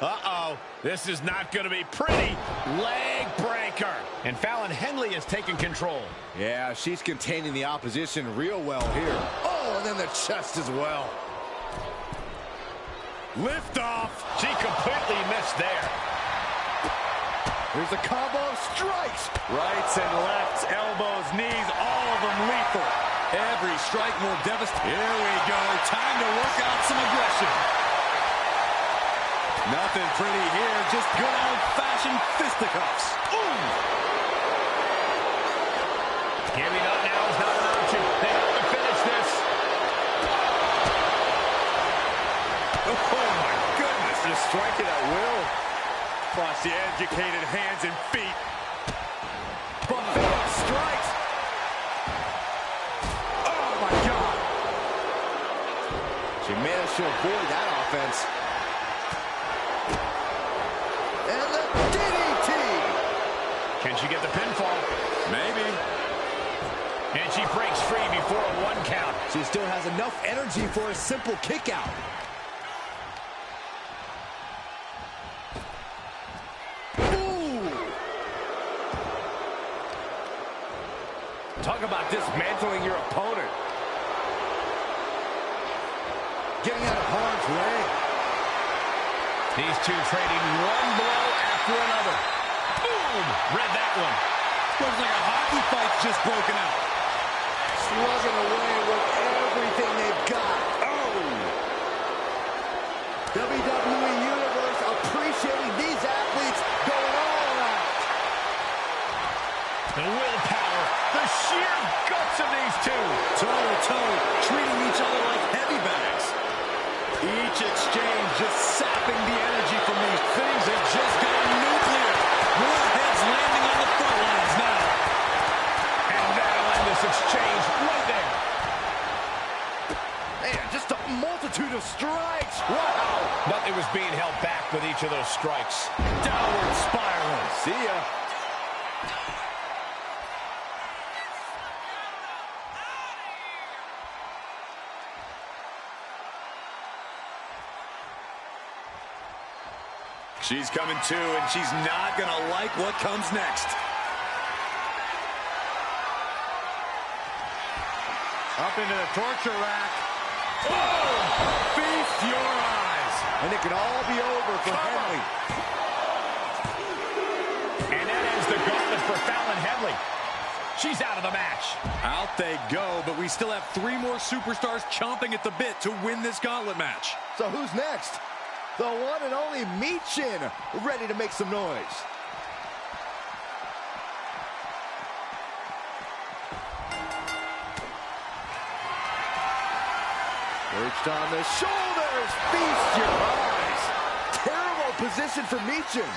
Uh-oh, this is not going to be pretty. Leg breaker. And Fallon Henley has taken control. Yeah, she's containing the opposition real well here. Oh, and then the chest as well. Lift off. She completely missed there. Here's a combo of strikes. Rights and lefts, elbows, knees, all of them lethal. Every strike more devastating. Here we go. Time to work out some aggression. Nothing pretty here. Just good old-fashioned fisticuffs. Ooh! Giving up now is not an option. They have to finish this. Oh, my goodness. Just strike it at will. Across the educated hands and feet. Buffalo strikes. Oh, my God. She managed to avoid that offense. And the DDT. Can she get the pinfall? Maybe. And she breaks free before a 1 count. She still has enough energy for a simple kick out. Talk about dismantling your opponent. Getting out of harm's way. These two trading one blow after another. Boom! Read that one. Looks like a hockey fight's just broken out. Slugging away with everything they've got. Oh! WWE Universe appreciating these athletes going all out. The willpower, the sheer guts of these two. Toe-to-toe, treating each other like heavy bags. Each exchange just sapping the energy from these. Things have just gone nuclear. More heads landing on the front lines now. And that'll end this exchange right there. Man, just a multitude of strikes. Wow. Nothing was being held back with each of those strikes. Downward spiral. See ya. She's coming too, and she's not going to like what comes next. Up into the torture rack. Oh! Feast your eyes. And it can all be over for Henley. And that ends the gauntlet for Fallon Henley. She's out of the match. Out they go, but we still have 3 more superstars chomping at the bit to win this gauntlet match. So who's next? The one and only Michin, ready to make some noise. Perched on the shoulders, feast your eyes. Terrible position for Michin.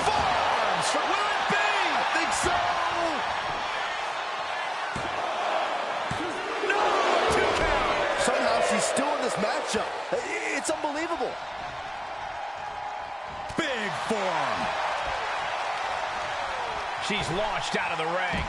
Forearms! Will it be? I think so! No! 2 count! Somehow she's still in this matchup. It's unbelievable. Big forearm. She's launched out of the ring.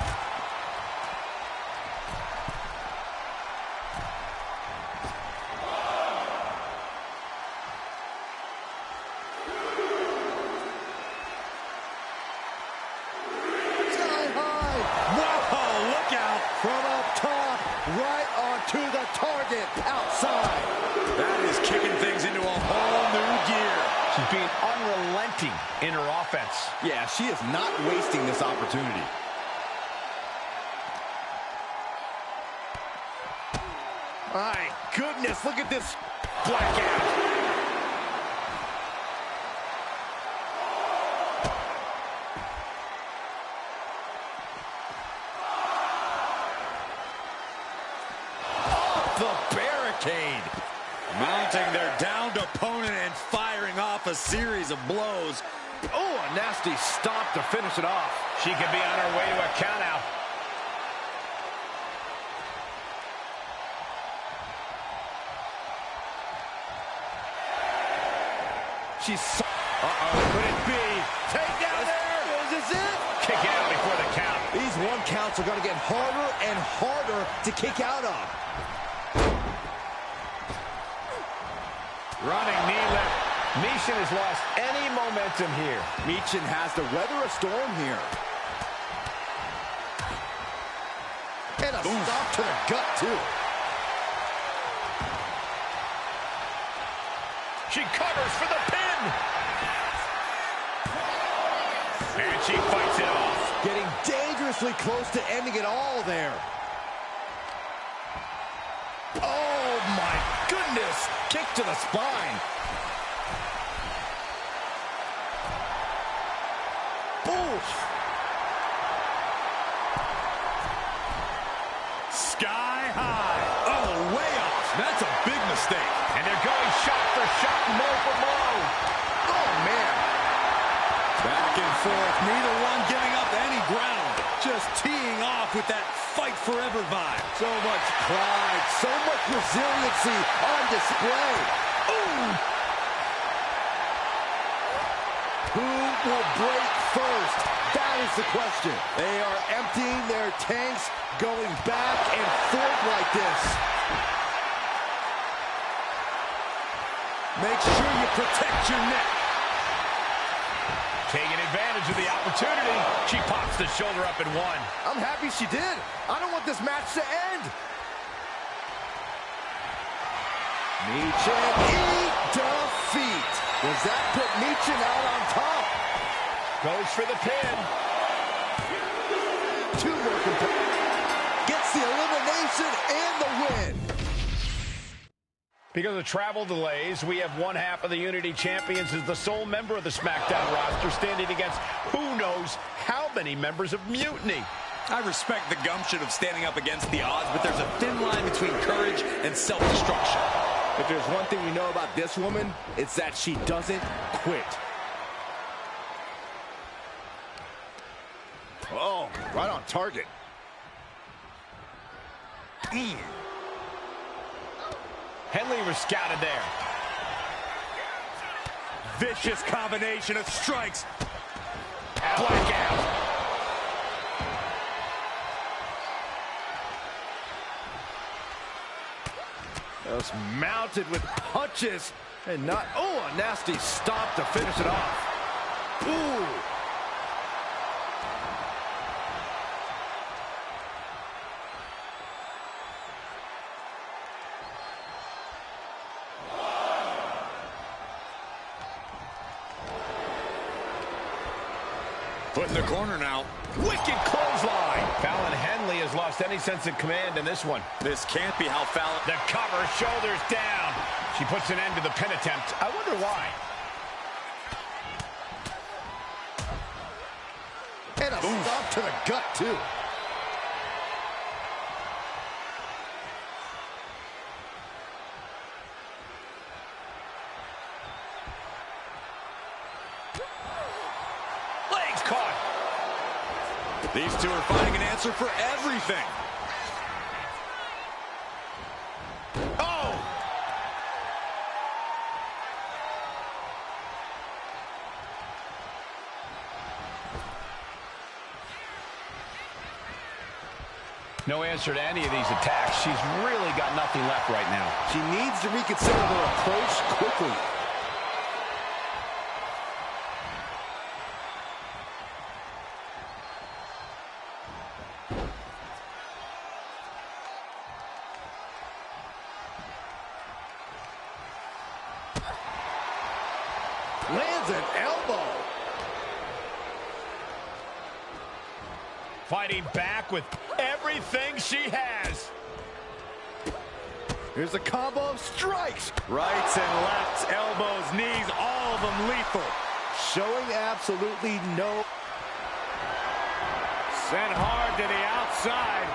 From up top, right onto the target, outside. That is kicking things into a whole new gear. She's being unrelenting in her offense. Yeah, she is not wasting this opportunity. My goodness, look at this blackout. The barricade. Mounting their downed opponent and firing off a series of blows. Oh, a nasty stop to finish it off. She could be on her way to a countout. She's... could it be? Take down there! Is this it? Kick out before the count. These 1 counts are going to get harder and harder to kick out of. Running knee lift. Michin has lost any momentum here. Michin has to weather a storm here. And a stop to the gut, too. She covers for the pin. And she fights it off. Getting dangerously close to ending it all there. Oh, my goodness. Kick to the spine. Oof. Sky high. Oh, way off. That's a big mistake. And they're going shot for shot, blow for blow. Oh, man. Back and forth, neither one giving up any ground. Just teeing off with that fight forever vibe. So much pride, so much resiliency on display. Ooh. Who will break first? That is the question. They are emptying their tanks, going back and forth like this. Make sure you protect your neck. Taking advantage of the opportunity. She pops the shoulder up and 1. I'm happy she did. I don't want this match to end. Michin, defeat. Does that put Michin out on top? Goes for the pin. 2 more competitors. Gets the elimination and the win. Because of travel delays, we have 1/2 of the Unity Champions as the sole member of the SmackDown roster standing against who knows how many members of Mutiny. I respect the gumption of standing up against the odds, but there's a thin line between courage and self-destruction. If there's one thing we know about this woman, it's that she doesn't quit. Oh, right on target. Henley was scouted there. Vicious combination of strikes. Blackout. Just mounted with punches and not... Oh, a nasty stop to finish it off. Ooh. Put in the corner now. Wicked clothesline. Fallon Henley has lost any sense of command in this one. This can't be how Fallon... The cover, shoulders down. She puts an end to the pin attempt. I wonder why. And a stop to the gut, too. These two are finding an answer for everything. Oh! No answer to any of these attacks. She's really got nothing left right now. She needs to reconsider her approach quickly. Lands an elbow. Fighting back with everything she has. Here's a combo of strikes. Rights and lefts, elbows, knees, all of them lethal. Showing absolutely no... Sent hard to the outside.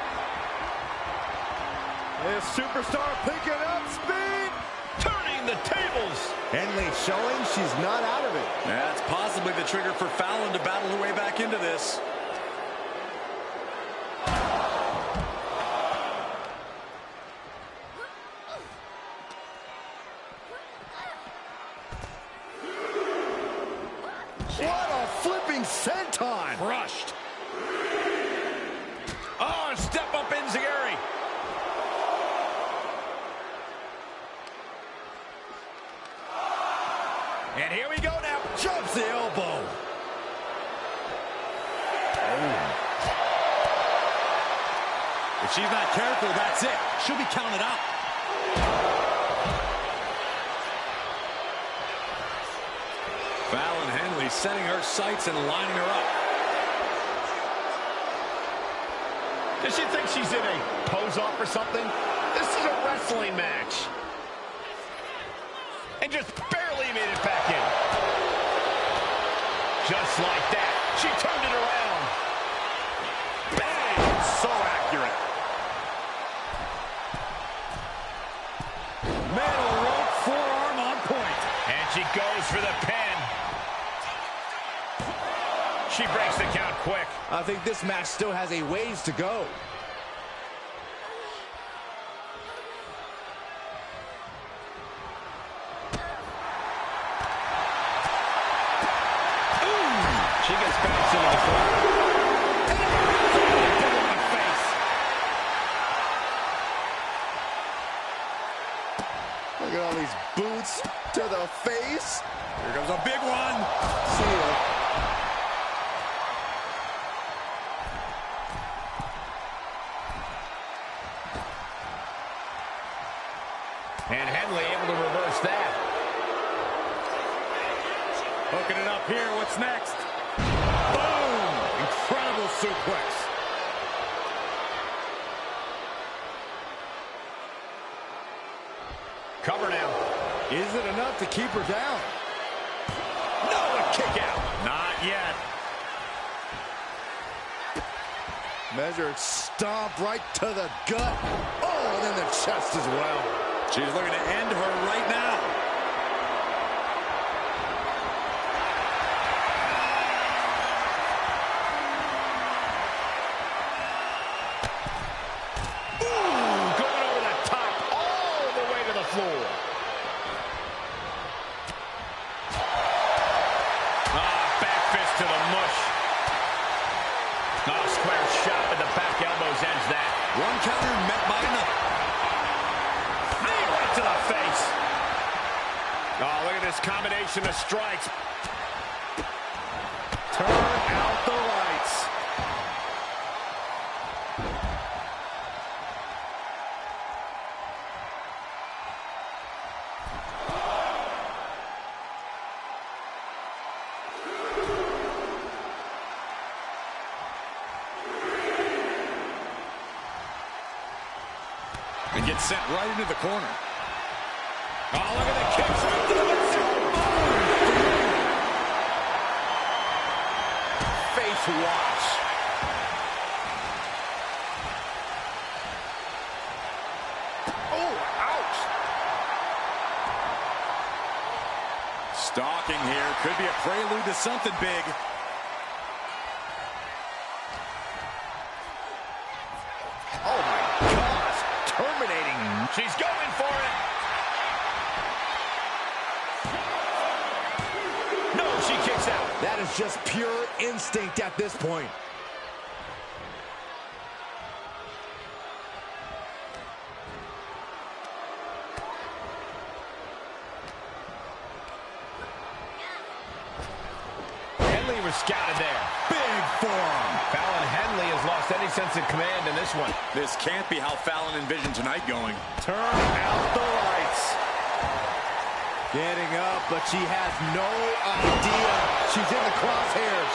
This superstar picking up speed. Turning the tables. Henley showing she's not out of it. That's possibly the trigger for Fallon to battle her way back into this. What a flipping senton. Crushed. Oh, step up Enziguri. And here we go now. Jumps the elbow. If she's not careful, that's it. She'll be counted out. Fallon Henley setting her sights and lining her up. Does she think she's in a pose-off or something? This is a wrestling match. And just barely made it back in. Just like that, she turned it around. Bang! So accurate. Metal rope forearm on point. And she goes for the pin. She breaks the count quick. I think this match still has a ways to go. She gets bounced into the corner. Look at all these boots to the face. Here comes a big one. See ya. And Henley able to reverse that. Hooking it up here. What's next? Boom! Incredible suplex. Cover now. Is it enough to keep her down? No, a kick out. Not yet. Measured stomp right to the gut. Oh, and then the chest as well. She's looking to end her right now. Going over the top, all the way to the floor. Back fist to the mush. Square shot with the back elbows ends that. One counter met by another. Knee right to the face. Oh, look at this combination of strikes. Turn out the lights. And gets sent right into the corner. Oh, look at the kicks right to the face wash. Oh, ouch. Stalking here. Could be a prelude to something big. She's going for it. No, she kicks out. That is just pure instinct at this point. Henley was scouted there. Big forearm. Fallon Henley has lost any sense of command in this one. This can't be how Fallon envisioned tonight going. Turn out the lights. Getting up, but she has no idea she's in the crosshairs.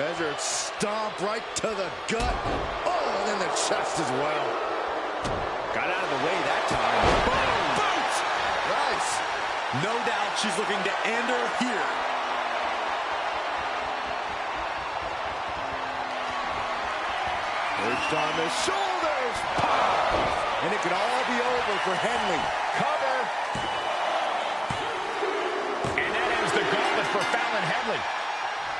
Measured stomp right to the gut. Oh, and then the chest as well. Got out of the way that time. Boom! Boot! Nice. No doubt she's looking to end her here. Perched on the shoulders. And it could all be over for Henley. Cover. And that ends the gauntlet for Fallon Henley.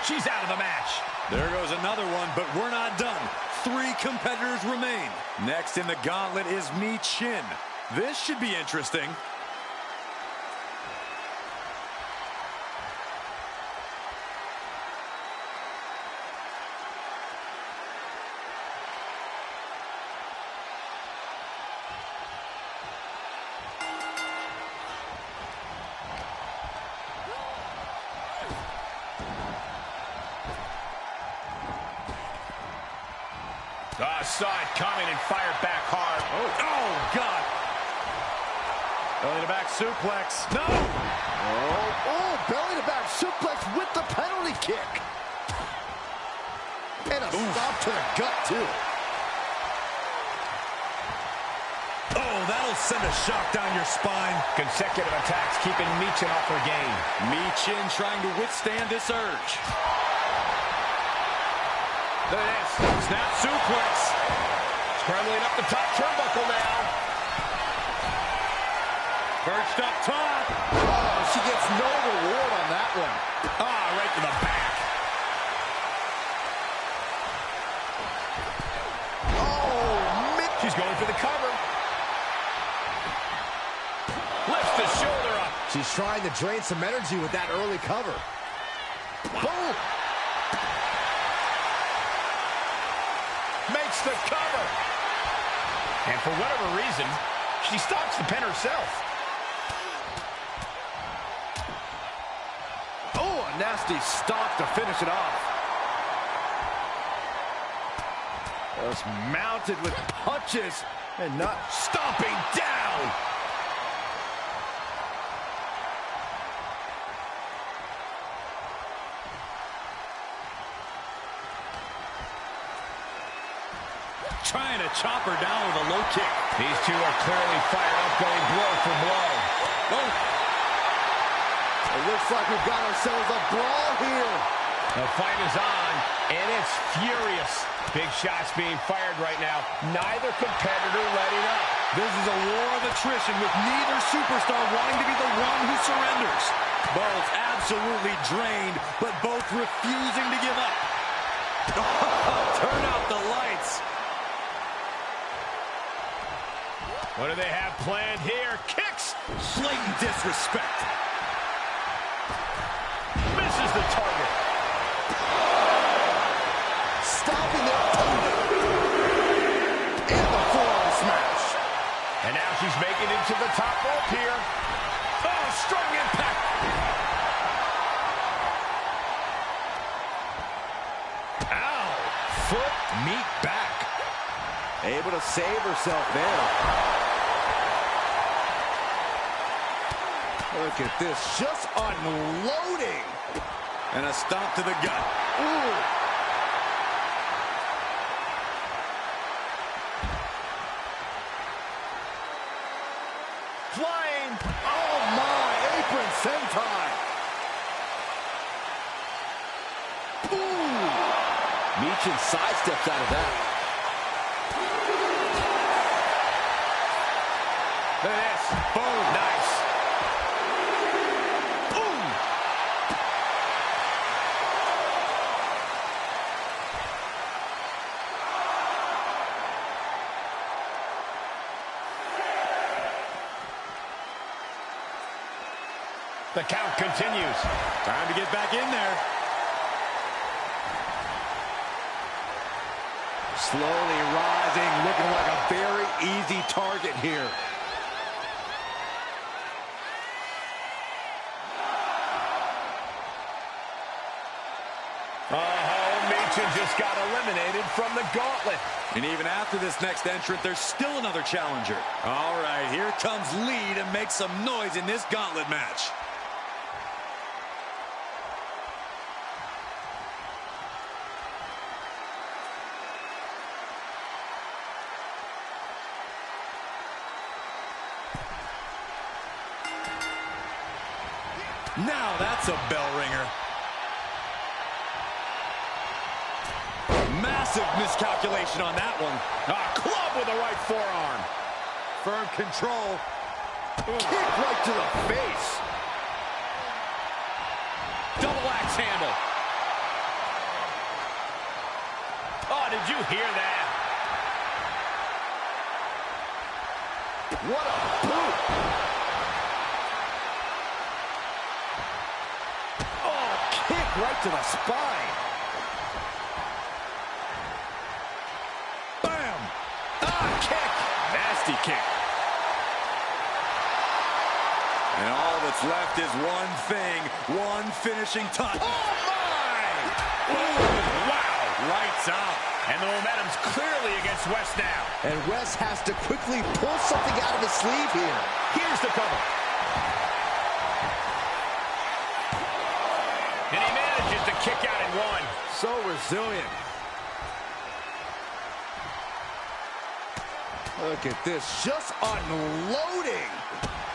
She's out of the match. There goes another one, but we're not done. 3 competitors remain. Next in the gauntlet is Mi Chin. This should be interesting. Saw it coming and fired back hard. Oh, God. Belly to back suplex. No! Oh, belly to back suplex with the penalty kick. And a stop to the gut, too. Oh, that'll send a shock down your spine. Consecutive attacks keeping Mi Chin off her game. Mi Chin trying to withstand this urge. Look at this. Snap suplex. Scrambling up the top turnbuckle now. Perched up top. Oh, she gets no reward on that one. Right to the back. Oh, she's going for the cover. Lifts the shoulder up. She's trying to drain some energy with that early cover. boom. Makes the cover. And for whatever reason, she stops the pin herself. Oh, a nasty stop to finish it off. Just mounted with punches and not stomping down. Trying to chop her down with a low kick. These two are clearly fired up, going blow for blow. Oh. It looks like we've got ourselves a brawl here. The fight is on, and it's furious. Big shots being fired right now. Neither competitor letting up. This is a war of attrition with neither superstar wanting to be the one who surrenders. Both absolutely drained, but both refusing to give up. Turn out the lights. What do they have planned here? Kicks! Blatant disrespect. Misses the target. Stopping their opponent. And the forearm smash. And now she's making it to the top rope here. Oh, strong impact. Ow. Foot, meat back. Able to save herself there. Look at this, just unloading. And a stomp to the gut. Ooh. Flying. Oh my, apron sentai. Ooh. Mi Chin sidesteps out of that. Look at this. Boom. Nice. The count continues. Time to get back in there. Slowly rising, looking like a very easy target here. Michin just got eliminated from the gauntlet. And even after this next entrant, there's still another challenger. All right, here comes Lee to make some noise in this gauntlet match. Now that's a bell ringer. Massive miscalculation on that one. A club with the right forearm. Firm control. Kick right to the face. Double axe handle. Oh, did you hear that? What a boot. Oh, kick right to the spine. Kick. And all that's left is one thing, one finishing touch. Oh, my! Ooh, wow, lights out. And the momentum's clearly against West now. And West has to quickly pull something out of his sleeve here. Here's the cover. And he manages to kick out in one. So resilient. Look at this, just unloading.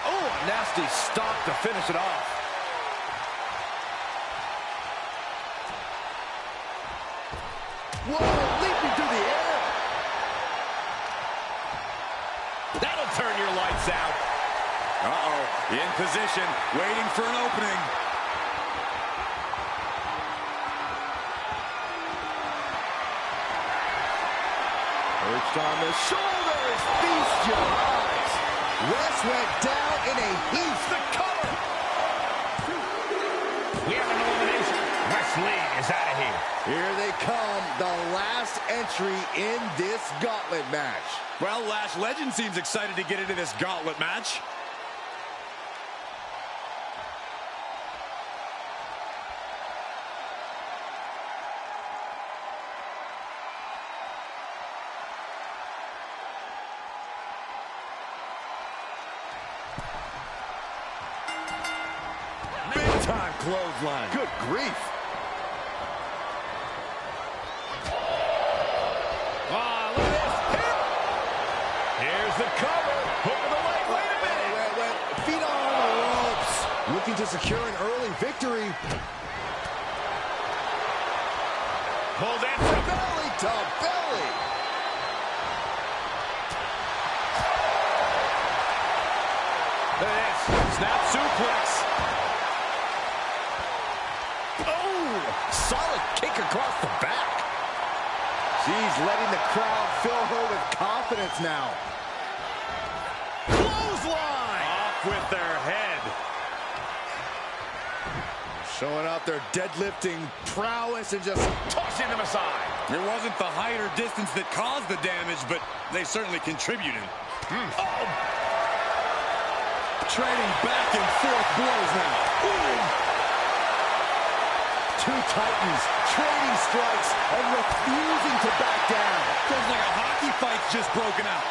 Oh, a nasty stop to finish it off. Whoa, leaping through the air. That'll turn your lights out. Uh-oh, in position, waiting for an opening. Perched on the shoulders, feast your eyes. West went down in a heap. The cover. We have an elimination. West Lee is out of here. Here they come, the last entry in this gauntlet match. Well, Lash Legend seems excited to get into this gauntlet match. Time clothesline. Good grief. Oh, look at this. Here's the cover. Hook of the leg. Wait a minute. Wait. Feet on the ropes. Looking to secure an early victory. Hold that from belly to belly. Look at this. Snap suplex. Solid kick across the back. She's letting the crowd fill her with confidence now. Clothesline! Off with their head. Showing out their deadlifting prowess and just tossing them aside. It wasn't the height or distance that caused the damage, but they certainly contributed. Oh. Trading back and forth blows now. Ooh. Two titans trading strikes and refusing to back down. Feels like a hockey fight's just broken out.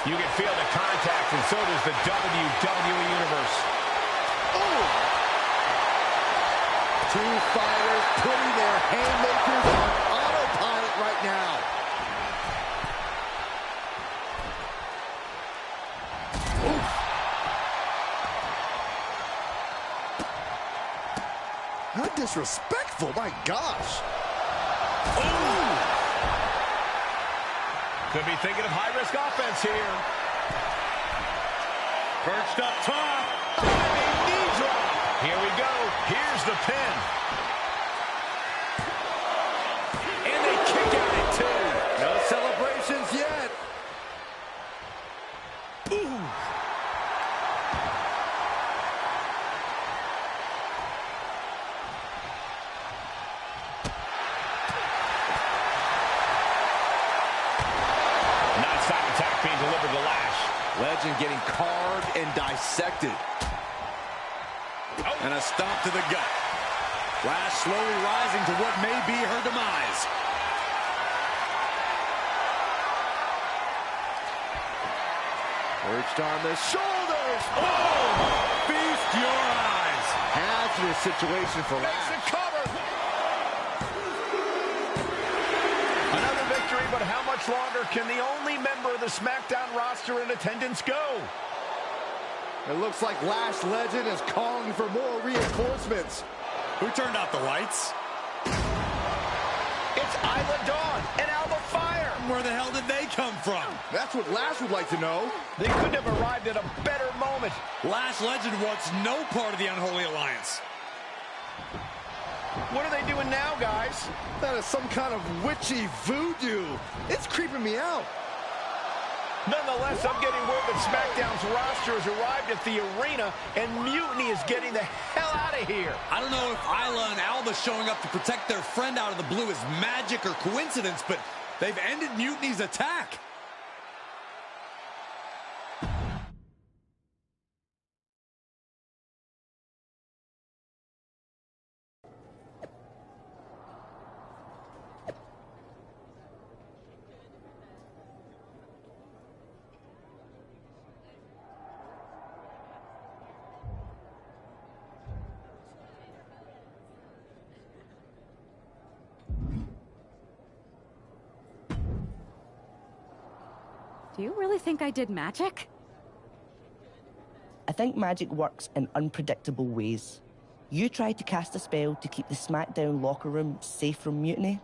You can feel the contact, and so does the WWE Universe. Oh! Two fighters putting their haymakers on autopilot right now. How disrespectful, my gosh. Ooh. Could be thinking of high-risk offense here. Perched up top. Knee drop. Here we go. Here's the pin. And they kick out at two. No celebrations yet. Ooh. Side attack being delivered to Lash. Legend getting carved and dissected. And a stomp to the gut. Lash slowly rising to what may be her demise. Perched on the shoulders. Oh! Feast your eyes. Hazardous situation for Makes Lash. it cover. Another victory, but how much longer can the only member of the SmackDown roster in attendance go? It looks like Lash Legend is calling for more reinforcements. Who turned out the lights? It's Isla Dawn and Alba Fire. Where the hell did they come from? That's what Lash would like to know. They couldn't have arrived at a better moment. Lash Legend wants no part of the Unholy Alliance. What are they doing now, guys? That is some kind of witchy voodoo. It's creeping me out. Nonetheless, I'm getting word that SmackDown's roster has arrived at the arena, and Mutiny is getting the hell out of here. I don't know if Isla and Alba showing up to protect their friend out of the blue is magic or coincidence, but they've ended Mutiny's attack. Do you really think I did magic? I think magic works in unpredictable ways. You tried to cast a spell to keep the SmackDown locker room safe from mutiny.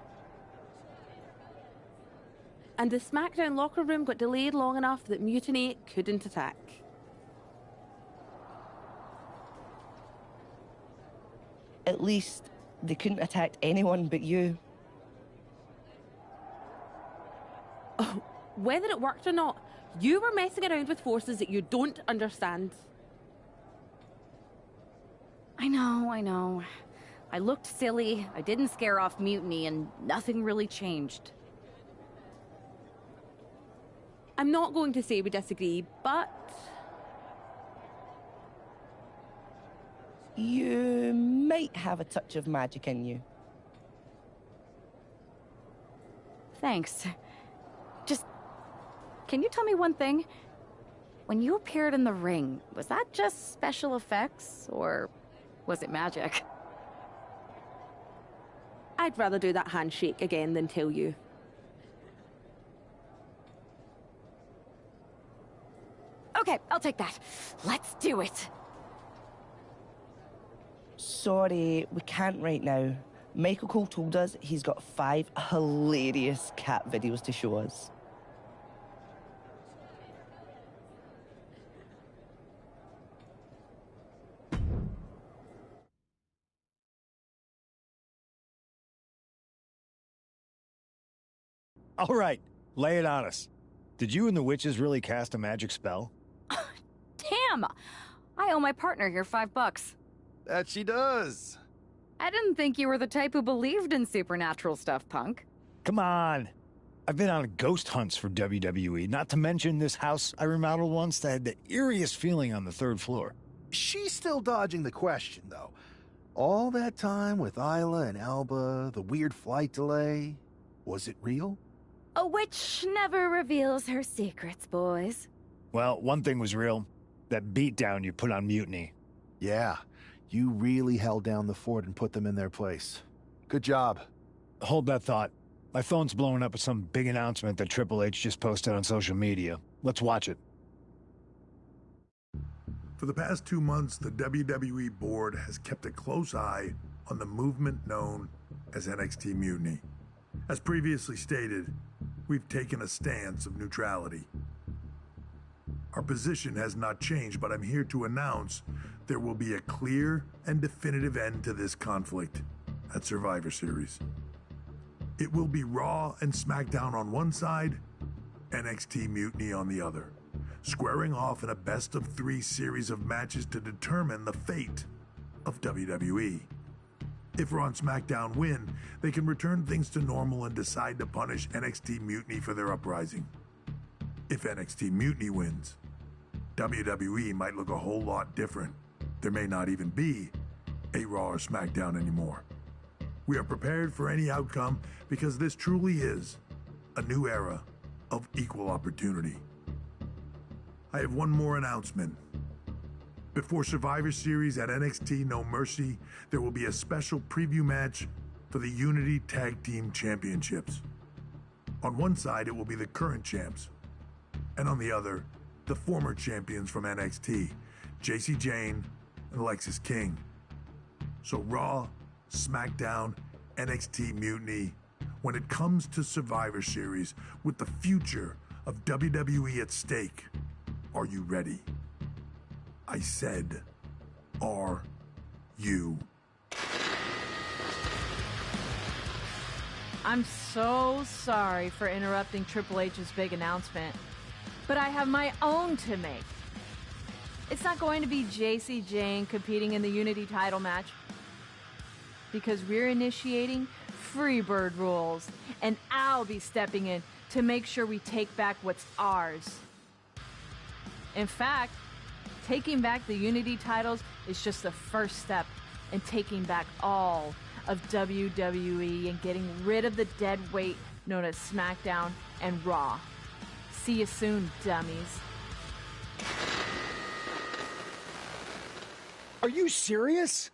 And the SmackDown locker room got delayed long enough that Mutiny couldn't attack. At least, they couldn't attack anyone but you. Oh, whether it worked or not, you were messing around with forces that you don't understand. I know. I looked silly, I didn't scare off Mutiny, and nothing really changed. I'm not going to say we disagree, but... You might have a touch of magic in you. Thanks. Just, can you tell me one thing? When you appeared in the ring, was that just special effects, or was it magic? I'd rather do that handshake again than tell you. Okay, I'll take that. Let's do it. Sorry, we can't right now. Michael Cole told us he's got 5 hilarious cat videos to show us. All right, lay it on us. Did you and the witches really cast a magic spell? Damn! I owe my partner here $5. That she does. I didn't think you were the type who believed in supernatural stuff, punk. Come on. I've been on ghost hunts for WWE, not to mention this house I remodeled once that had the eeriest feeling on the 3rd floor. She's still dodging the question, though. All that time with Isla and Alba, the weird flight delay, was it real? A witch never reveals her secrets, boys. Well, one thing was real. That beatdown you put on Mutiny. Yeah, you really held down the fort and put them in their place. Good job. Hold that thought. My phone's blowing up with some big announcement that Triple H just posted on social media. Let's watch it. For the past 2 months, the WWE board has kept a close eye on the movement known as NXT Mutiny. As previously stated, we've taken a stance of neutrality. Our position has not changed, but I'm here to announce there will be a clear and definitive end to this conflict at Survivor Series. It will be Raw and SmackDown on one side, NXT Mutiny on the other, squaring off in a best-of-3 series of matches to determine the fate of WWE. If Raw and SmackDown win, they can return things to normal and decide to punish NXT Mutiny for their uprising. If NXT Mutiny wins, WWE might look a whole lot different. There may not even be a Raw or SmackDown anymore. We are prepared for any outcome because this truly is a new era of equal opportunity. I have one more announcement. Before Survivor Series at NXT No Mercy, there will be a special preview match for the Unity Tag Team Championships. On one side, it will be the current champs, and on the other, the former champions from NXT, Jacy Jayne and Lexis King. So Raw, SmackDown, NXT Mutiny, when it comes to Survivor Series, with the future of WWE at stake, are you ready? I said, are you? I'm so sorry for interrupting Triple H's big announcement, but I have my own to make. It's not going to be Jacy Jayne competing in the Unity title match, because we're initiating Freebird rules, and I'll be stepping in to make sure we take back what's ours. In fact, taking back the Unity titles is just the first step in taking back all of WWE and getting rid of the dead weight known as SmackDown and Raw. See you soon, dummies. Are you serious?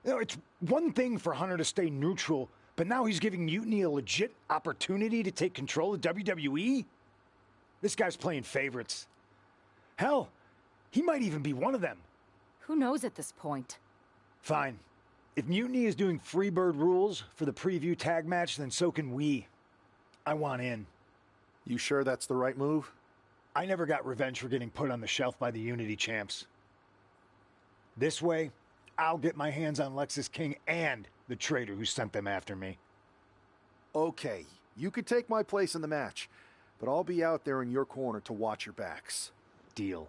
You know, it's one thing for Hunter to stay neutral, but now he's giving Mutiny a legit opportunity to take control of WWE? This guy's playing favorites. Hell, he might even be one of them. Who knows at this point? Fine. If Mutiny is doing Freebird rules for the preview tag match, then so can we. I want in. You sure that's the right move? I never got revenge for getting put on the shelf by the Unity champs. This way, I'll get my hands on Lexis King and the traitor who sent them after me. Okay, you could take my place in the match, but I'll be out there in your corner to watch your backs. Deal.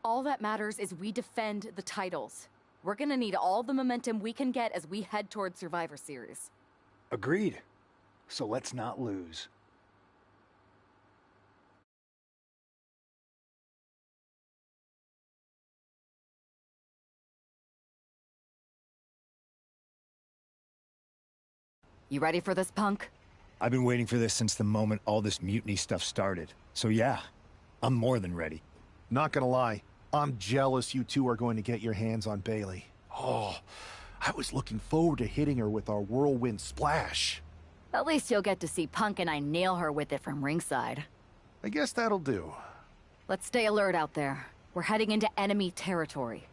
All that matters is we defend the titles. We're gonna need all the momentum we can get as we head toward Survivor Series. Agreed. So let's not lose. You ready for this, Punk? I've been waiting for this since the moment all this Mutiny stuff started. So yeah, I'm more than ready. Not gonna lie, I'm jealous you two are going to get your hands on Bayley. Oh, I was looking forward to hitting her with our whirlwind splash. At least you'll get to see Punk and I nail her with it from ringside. I guess that'll do. Let's stay alert out there. We're heading into enemy territory.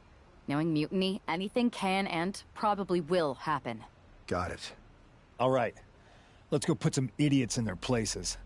Knowing Mutiny, anything can and probably will happen. Got it. All right, let's go put some idiots in their places.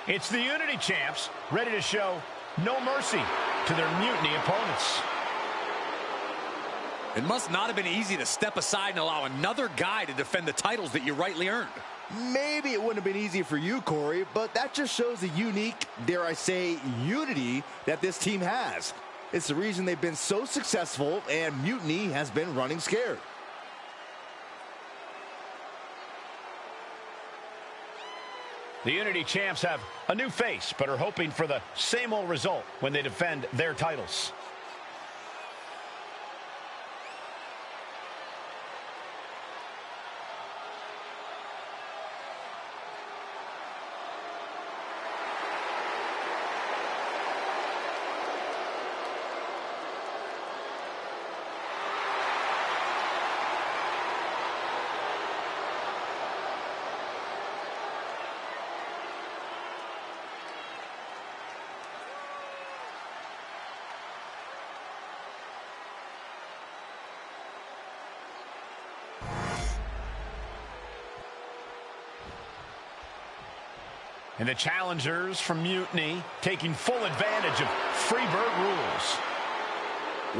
It's the Unity champs, ready to show no mercy to their Mutiny opponents. It must not have been easy to step aside and allow another guy to defend the titles that you rightly earned. Maybe it wouldn't have been easy for you, Corey, but that just shows the unique, dare I say, unity that this team has. It's the reason they've been so successful, and Mutiny has been running scared. The Unity champs have a new face, but are hoping for the same old result when they defend their titles. And the challengers from Mutiny taking full advantage of Freebird rules.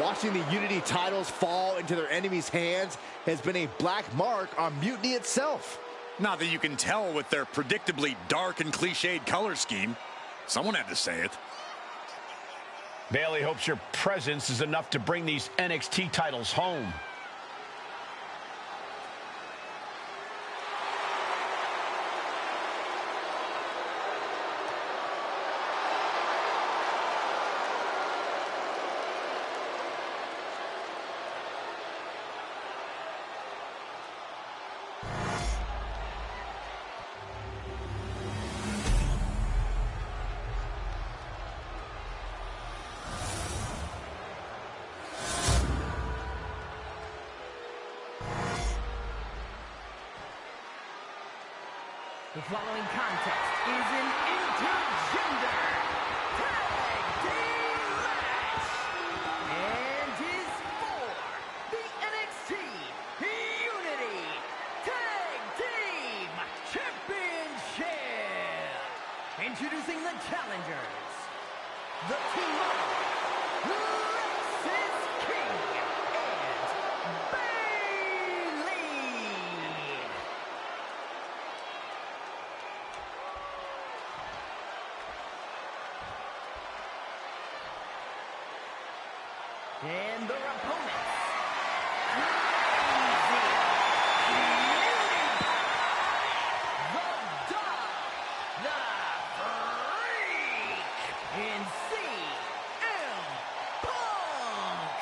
Watching the Unity titles fall into their enemies' hands has been a black mark on Mutiny itself. Not that you can tell with their predictably dark and cliched color scheme. Someone had to say it. Bayley hopes your presence is enough to bring these NXT titles home. The following contest is an intergender tag team match and is for the NXT Unity Tag Team Championship. Introducing the challengers, the team of Lexis King and Bayley. And their opponents, Crazy Cutie Pie, the Dog, the Freak, and CM Punk.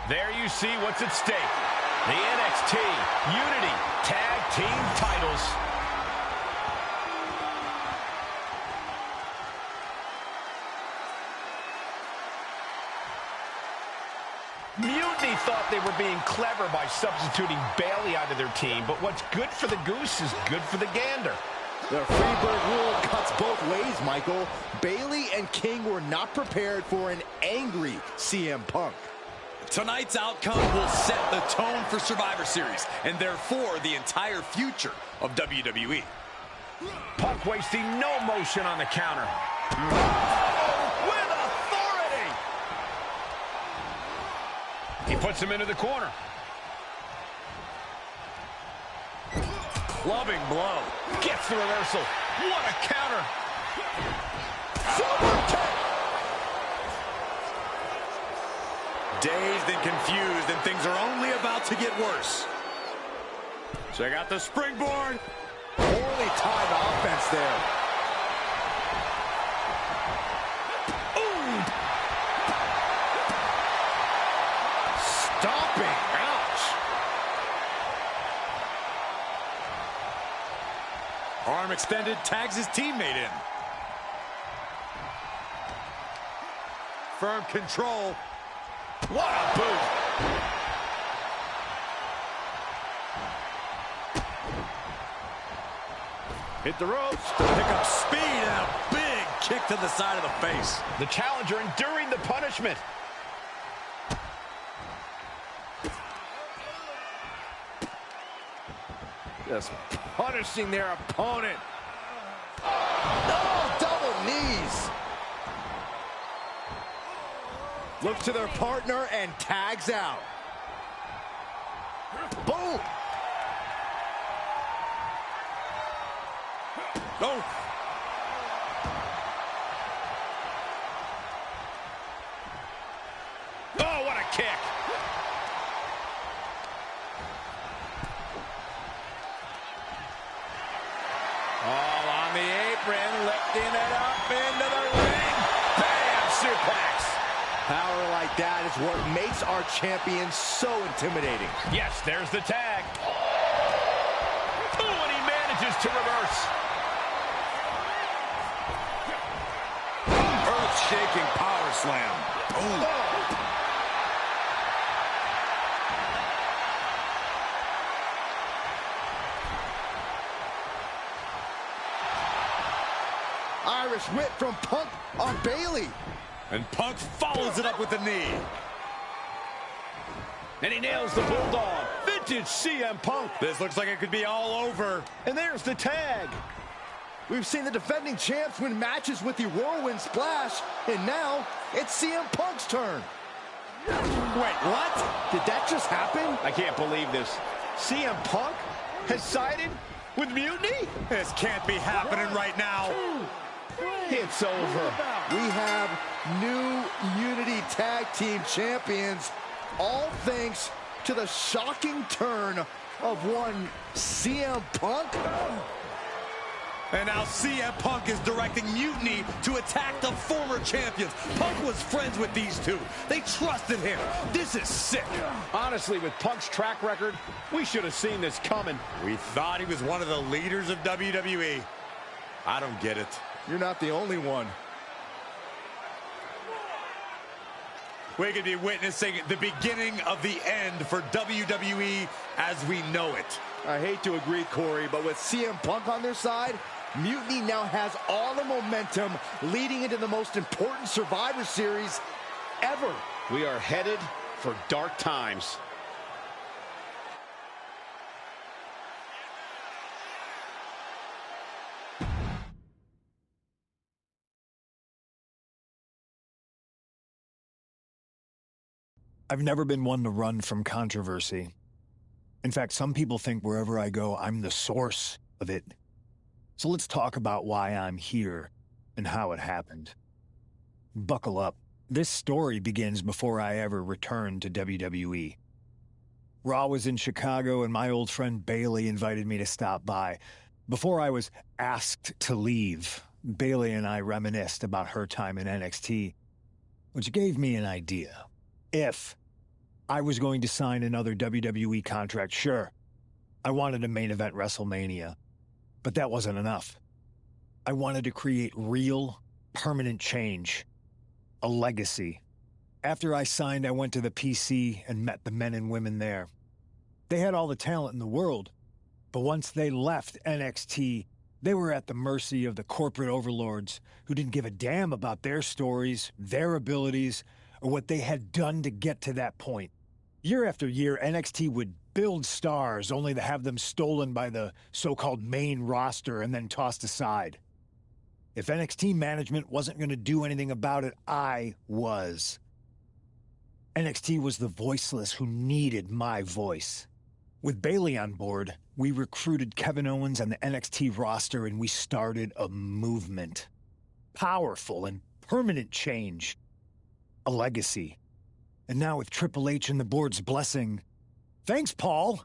There you see what's at stake. The NXT Unity Tag Team titles. Mutiny thought they were being clever by substituting Bayley out of their team, but what's good for the goose is good for the gander. The Freebird rule cuts both ways, Michael. Bayley and King were not prepared for an angry CM Punk. Tonight's outcome will set the tone for Survivor Series, and therefore the entire future of WWE. Punk wasting no motion on the counter. With authority! He puts him into the corner. Clubbing blow. Gets the reversal. What a counter. Super kick. Dazed and confused, and things are only about to get worse. Check out the springboard. Poorly timed offense there. Ooh. Stomping. Ouch. Arm extended, tags his teammate in. Firm control. What a boot. Hit the ropes to pick up speed and a big kick to the side of the face. The challenger enduring the punishment. Just punishing their opponent. Oh, double knees. Looks to their partner and tags out. Boom. Oh. Oh, what a kick. All on the apron, lifting it up into the ring. Bam, suplex. Power like that is what makes our champion so intimidating. Yes, there's the tag. Ooh, and he manages to reverse. Earth-shaking power slam. Ooh. Irish whip from Punk on Bayley. And Punk follows it up with the knee. And he nails the Bulldog. Vintage CM Punk. This looks like it could be all over. And there's the tag. We've seen the defending champs win matches with the Whirlwind Splash, and now it's CM Punk's turn. Wait, what? Did that just happen? I can't believe this. CM Punk has sided with Mutiny? This can't be happening right now. It's over. We have new Unity Tag Team Champions, all thanks to the shocking turn of one CM Punk. And now CM Punk is directing Mutiny to attack the former champions. Punk was friends with these two. They trusted him. This is sick. Honestly, with Punk's track record, we should have seen this coming. We thought he was one of the leaders of WWE. I don't get it. You're not the only one. We could be witnessing the beginning of the end for WWE as we know it. I hate to agree, Corey, but with CM Punk on their side, Mutiny now has all the momentum leading into the most important Survivor Series ever. We are headed for dark times. I've never been one to run from controversy. In fact, some people think wherever I go, I'm the source of it. So let's talk about why I'm here and how it happened. Buckle up. This story begins before I ever returned to WWE. Raw was in Chicago and my old friend Bailey invited me to stop by. Before I was asked to leave, Bailey and I reminisced about her time in NXT, which gave me an idea. If I was going to sign another WWE contract, sure, I wanted a main event WrestleMania. But that wasn't enough. I wanted to create real, permanent change. A legacy. After I signed, I went to the PC and met the men and women there. They had all the talent in the world. But once they left NXT, they were at the mercy of the corporate overlords who didn't give a damn about their stories, their abilities, or what they had done to get to that point. Year after year, NXT would build stars only to have them stolen by the so-called main roster and then tossed aside. If NXT management wasn't going to do anything about it, I was. NXT was the voiceless who needed my voice. With Bailey on board, we recruited Kevin Owens on the NXT roster and we started a movement. Powerful and permanent change. A legacy. And now with Triple H and the board's blessing, thanks, Paul.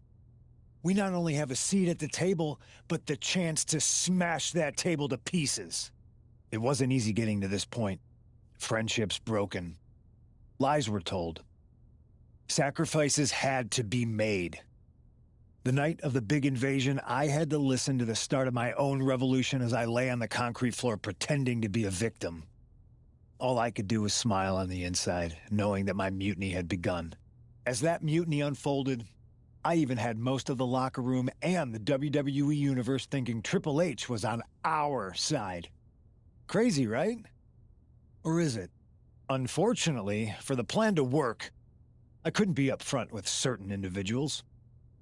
We not only have a seat at the table, but the chance to smash that table to pieces. It wasn't easy getting to this point. Friendships broken. Lies were told. Sacrifices had to be made. The night of the big invasion, I had to listen to the start of my own revolution as I lay on the concrete floor pretending to be a victim. All I could do was smile on the inside, knowing that my mutiny had begun. As that mutiny unfolded, I even had most of the locker room and the WWE Universe thinking Triple H was on our side. Crazy, right? Or is it? Unfortunately, for the plan to work, I couldn't be upfront with certain individuals.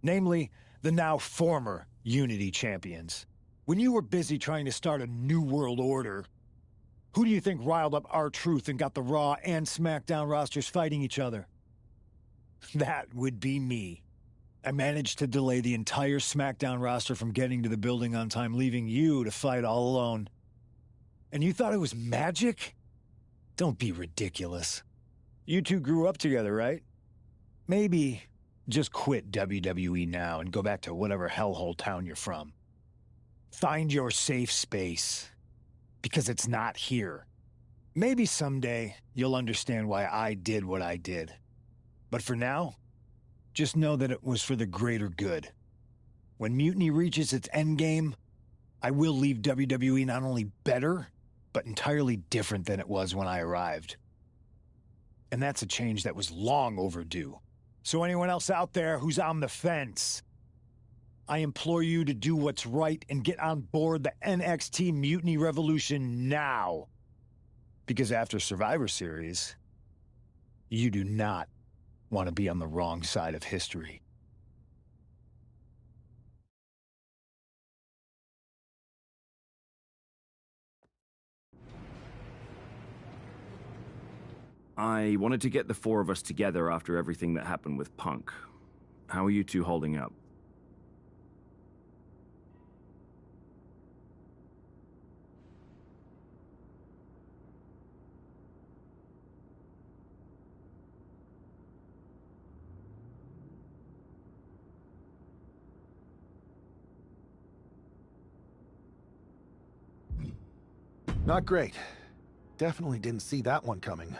Namely, the now former Unity champions. When you were busy trying to start a new world order, who do you think riled up R-Truth and got the Raw and SmackDown rosters fighting each other? That would be me. I managed to delay the entire SmackDown roster from getting to the building on time, leaving you to fight all alone. And you thought it was magic? Don't be ridiculous. You two grew up together, right? Maybe just quit WWE now and go back to whatever hellhole town you're from. Find your safe space. Because it's not here. Maybe someday you'll understand why I did what I did. But for now, just know that it was for the greater good. When Mutiny reaches its endgame, I will leave WWE not only better, but entirely different than it was when I arrived. And that's a change that was long overdue. So anyone else out there who's on the fence, I implore you to do what's right and get on board the NXT Mutiny Revolution now. Because after Survivor Series, you do not want to be on the wrong side of history. I wanted to get the four of us together after everything that happened with Punk. How are you two holding up? Not great. Definitely didn't see that one coming.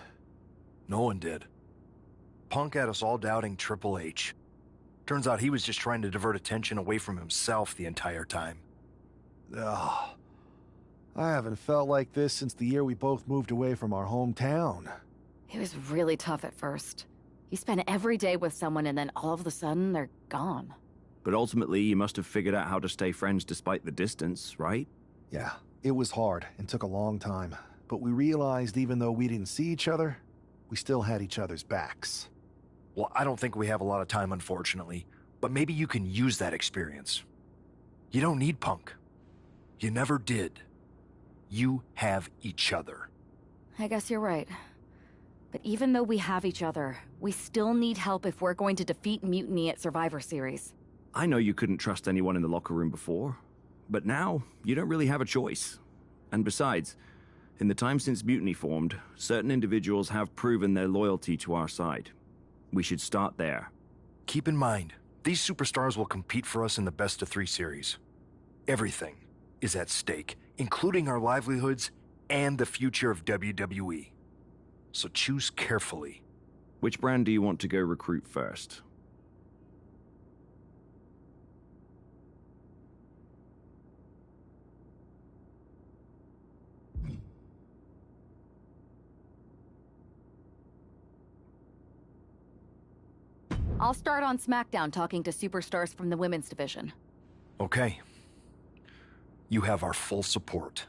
No one did. Punk had us all doubting Triple H. Turns out he was just trying to divert attention away from himself the entire time. Ugh. I haven't felt like this since the year we both moved away from our hometown. It was really tough at first. You spend every day with someone and then all of a sudden they're gone. But ultimately, you must have figured out how to stay friends despite the distance, right? Yeah, it was hard and took a long time. But we realized even though we didn't see each other, we still had each other's backs. Well, I don't think we have a lot of time, unfortunately. But maybe you can use that experience. You don't need Punk. You never did. You have each other. I guess you're right. But even though we have each other, we still need help if we're going to defeat Mutiny at Survivor Series. I know you couldn't trust anyone in the locker room before, but now you don't really have a choice. And besides, in the time since Mutiny formed, certain individuals have proven their loyalty to our side. We should start there. Keep in mind, these superstars will compete for us in the best-of-3 series. Everything is at stake, including our livelihoods and the future of WWE. So choose carefully. Which brand do you want to go recruit first? I'll start on SmackDown talking to superstars from the women's division. Okay. You have our full support.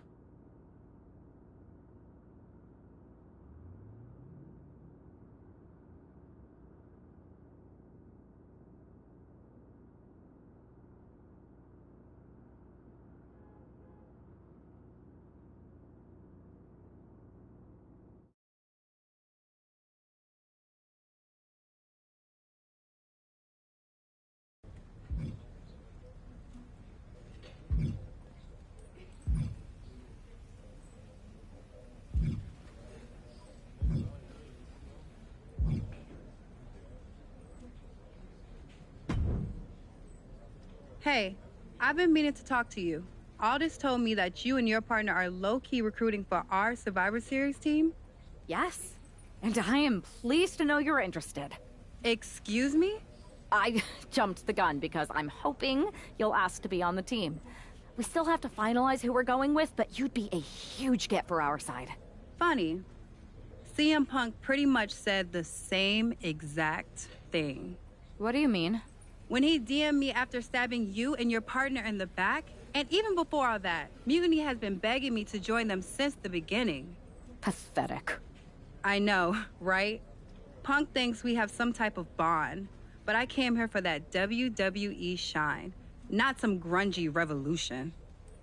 Hey, I've been meaning to talk to you. Aldous told me that you and your partner are low-key recruiting for our Survivor Series team? Yes, and I am pleased to know you're interested. Excuse me? I jumped the gun because I'm hoping you'll ask to be on the team. We still have to finalize who we're going with, but you'd be a huge get for our side. Funny. CM Punk pretty much said the same exact thing. What do you mean? When he DM'd me after stabbing you and your partner in the back, and even before all that, Mutiny has been begging me to join them since the beginning. Pathetic. I know, right? Punk thinks we have some type of bond, but I came here for that WWE shine, not some grungy revolution.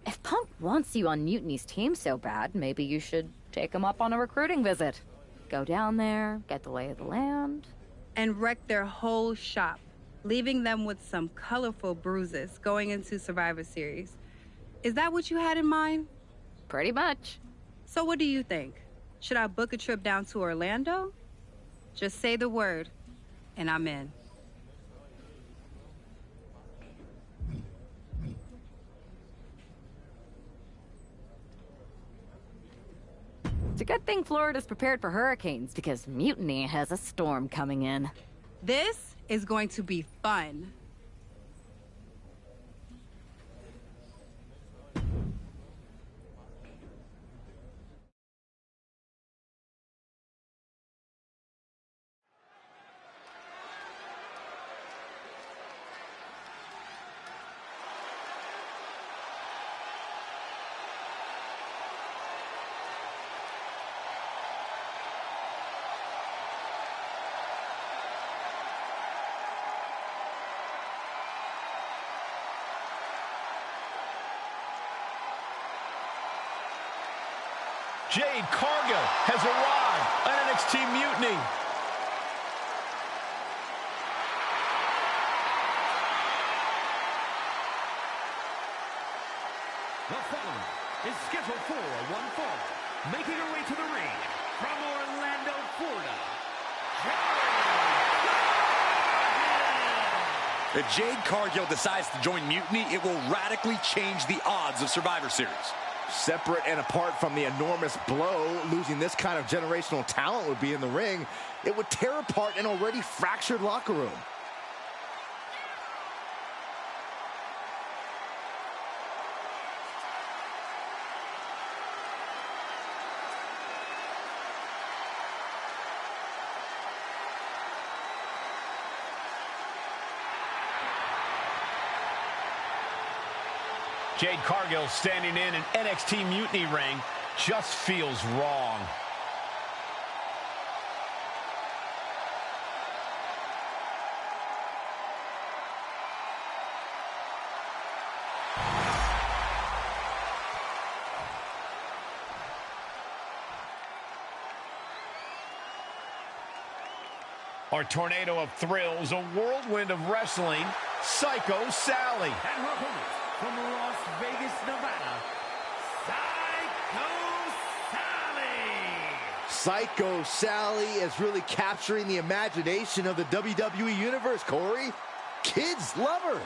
If Punk wants you on Mutiny's team so bad, maybe you should take him up on a recruiting visit. Go down there, get the lay of the land. And wreck their whole shop, leaving them with some colorful bruises going into Survivor Series. Is that what you had in mind? Pretty much. So what do you think? Should I book a trip down to Orlando? Just say the word, and I'm in. It's a good thing Florida's prepared for hurricanes, because Mutiny has a storm coming in. This is going to be fun. Jade Cargill has arrived on NXT Mutiny. The following is scheduled for one fall, making her way to the ring from Orlando, Florida. If Jade Cargill decides to join Mutiny, it will radically change the odds of Survivor Series. Separate and apart from the enormous blow losing this kind of generational talent would be in the ring, it would tear apart an already fractured locker room. Jade Cargill standing in an NXT Mutiny ring just feels wrong. Our tornado of thrills, a whirlwind of wrestling, Psycho Sally. And her opponent from Las Vegas, Nevada, Psycho Sally. Psycho Sally is really capturing the imagination of the WWE Universe, Corey. Kids love her.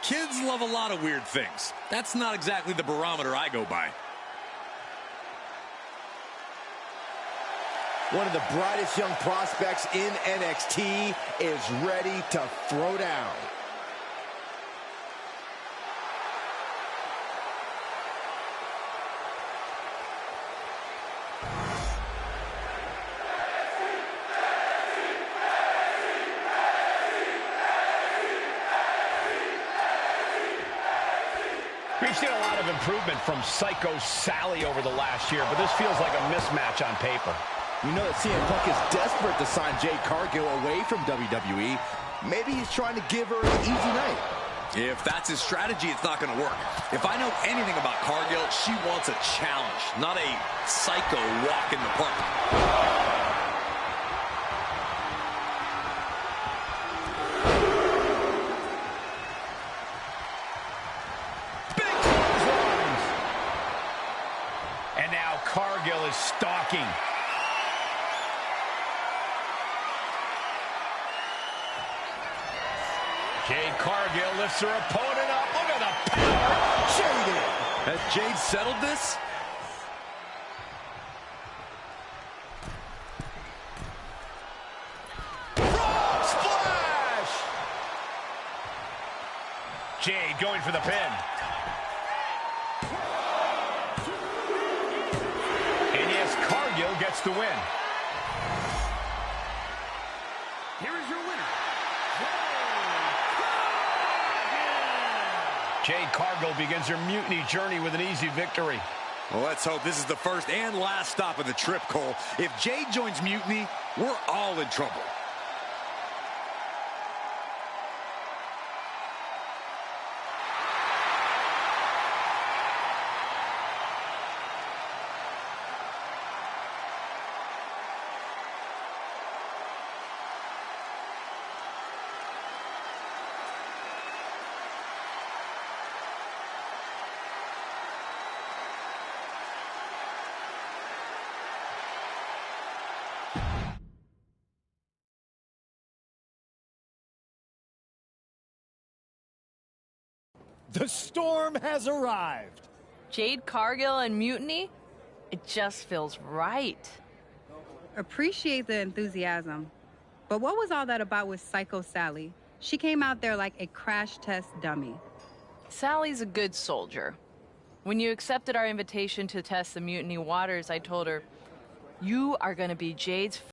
Kids love a lot of weird things. That's not exactly the barometer I go by. One of the brightest young prospects in NXT is ready to throw down. We've seen a lot of improvement from Psycho Sally over the last year, but this feels like a mismatch on paper. You know that CM Punk is desperate to sign Jade Cargill away from WWE. Maybe he's trying to give her an easy night. If that's his strategy, it's not going to work. If I know anything about Cargill, she wants a challenge, not a psycho walk in the park. And now Cargill is stalking. Jade Cargill lifts her opponent up. Look at the power. Jade. Has Jade settled this? Frog splash! Jade going for the pin. And yes, Cargill gets the win. Here is your winner, Jade Cargill begins her Mutiny journey with an easy victory. Well, let's hope this is the first and last stop of the trip, Cole. If Jade joins Mutiny, we're all in trouble. The storm has arrived. Jade Cargill and Mutiny? It just feels right. Appreciate the enthusiasm. But what was all that about with Psycho Sally? She came out there like a crash test dummy. Sally's a good soldier. When you accepted our invitation to test the Mutiny waters, I told her, you are going to be Jade's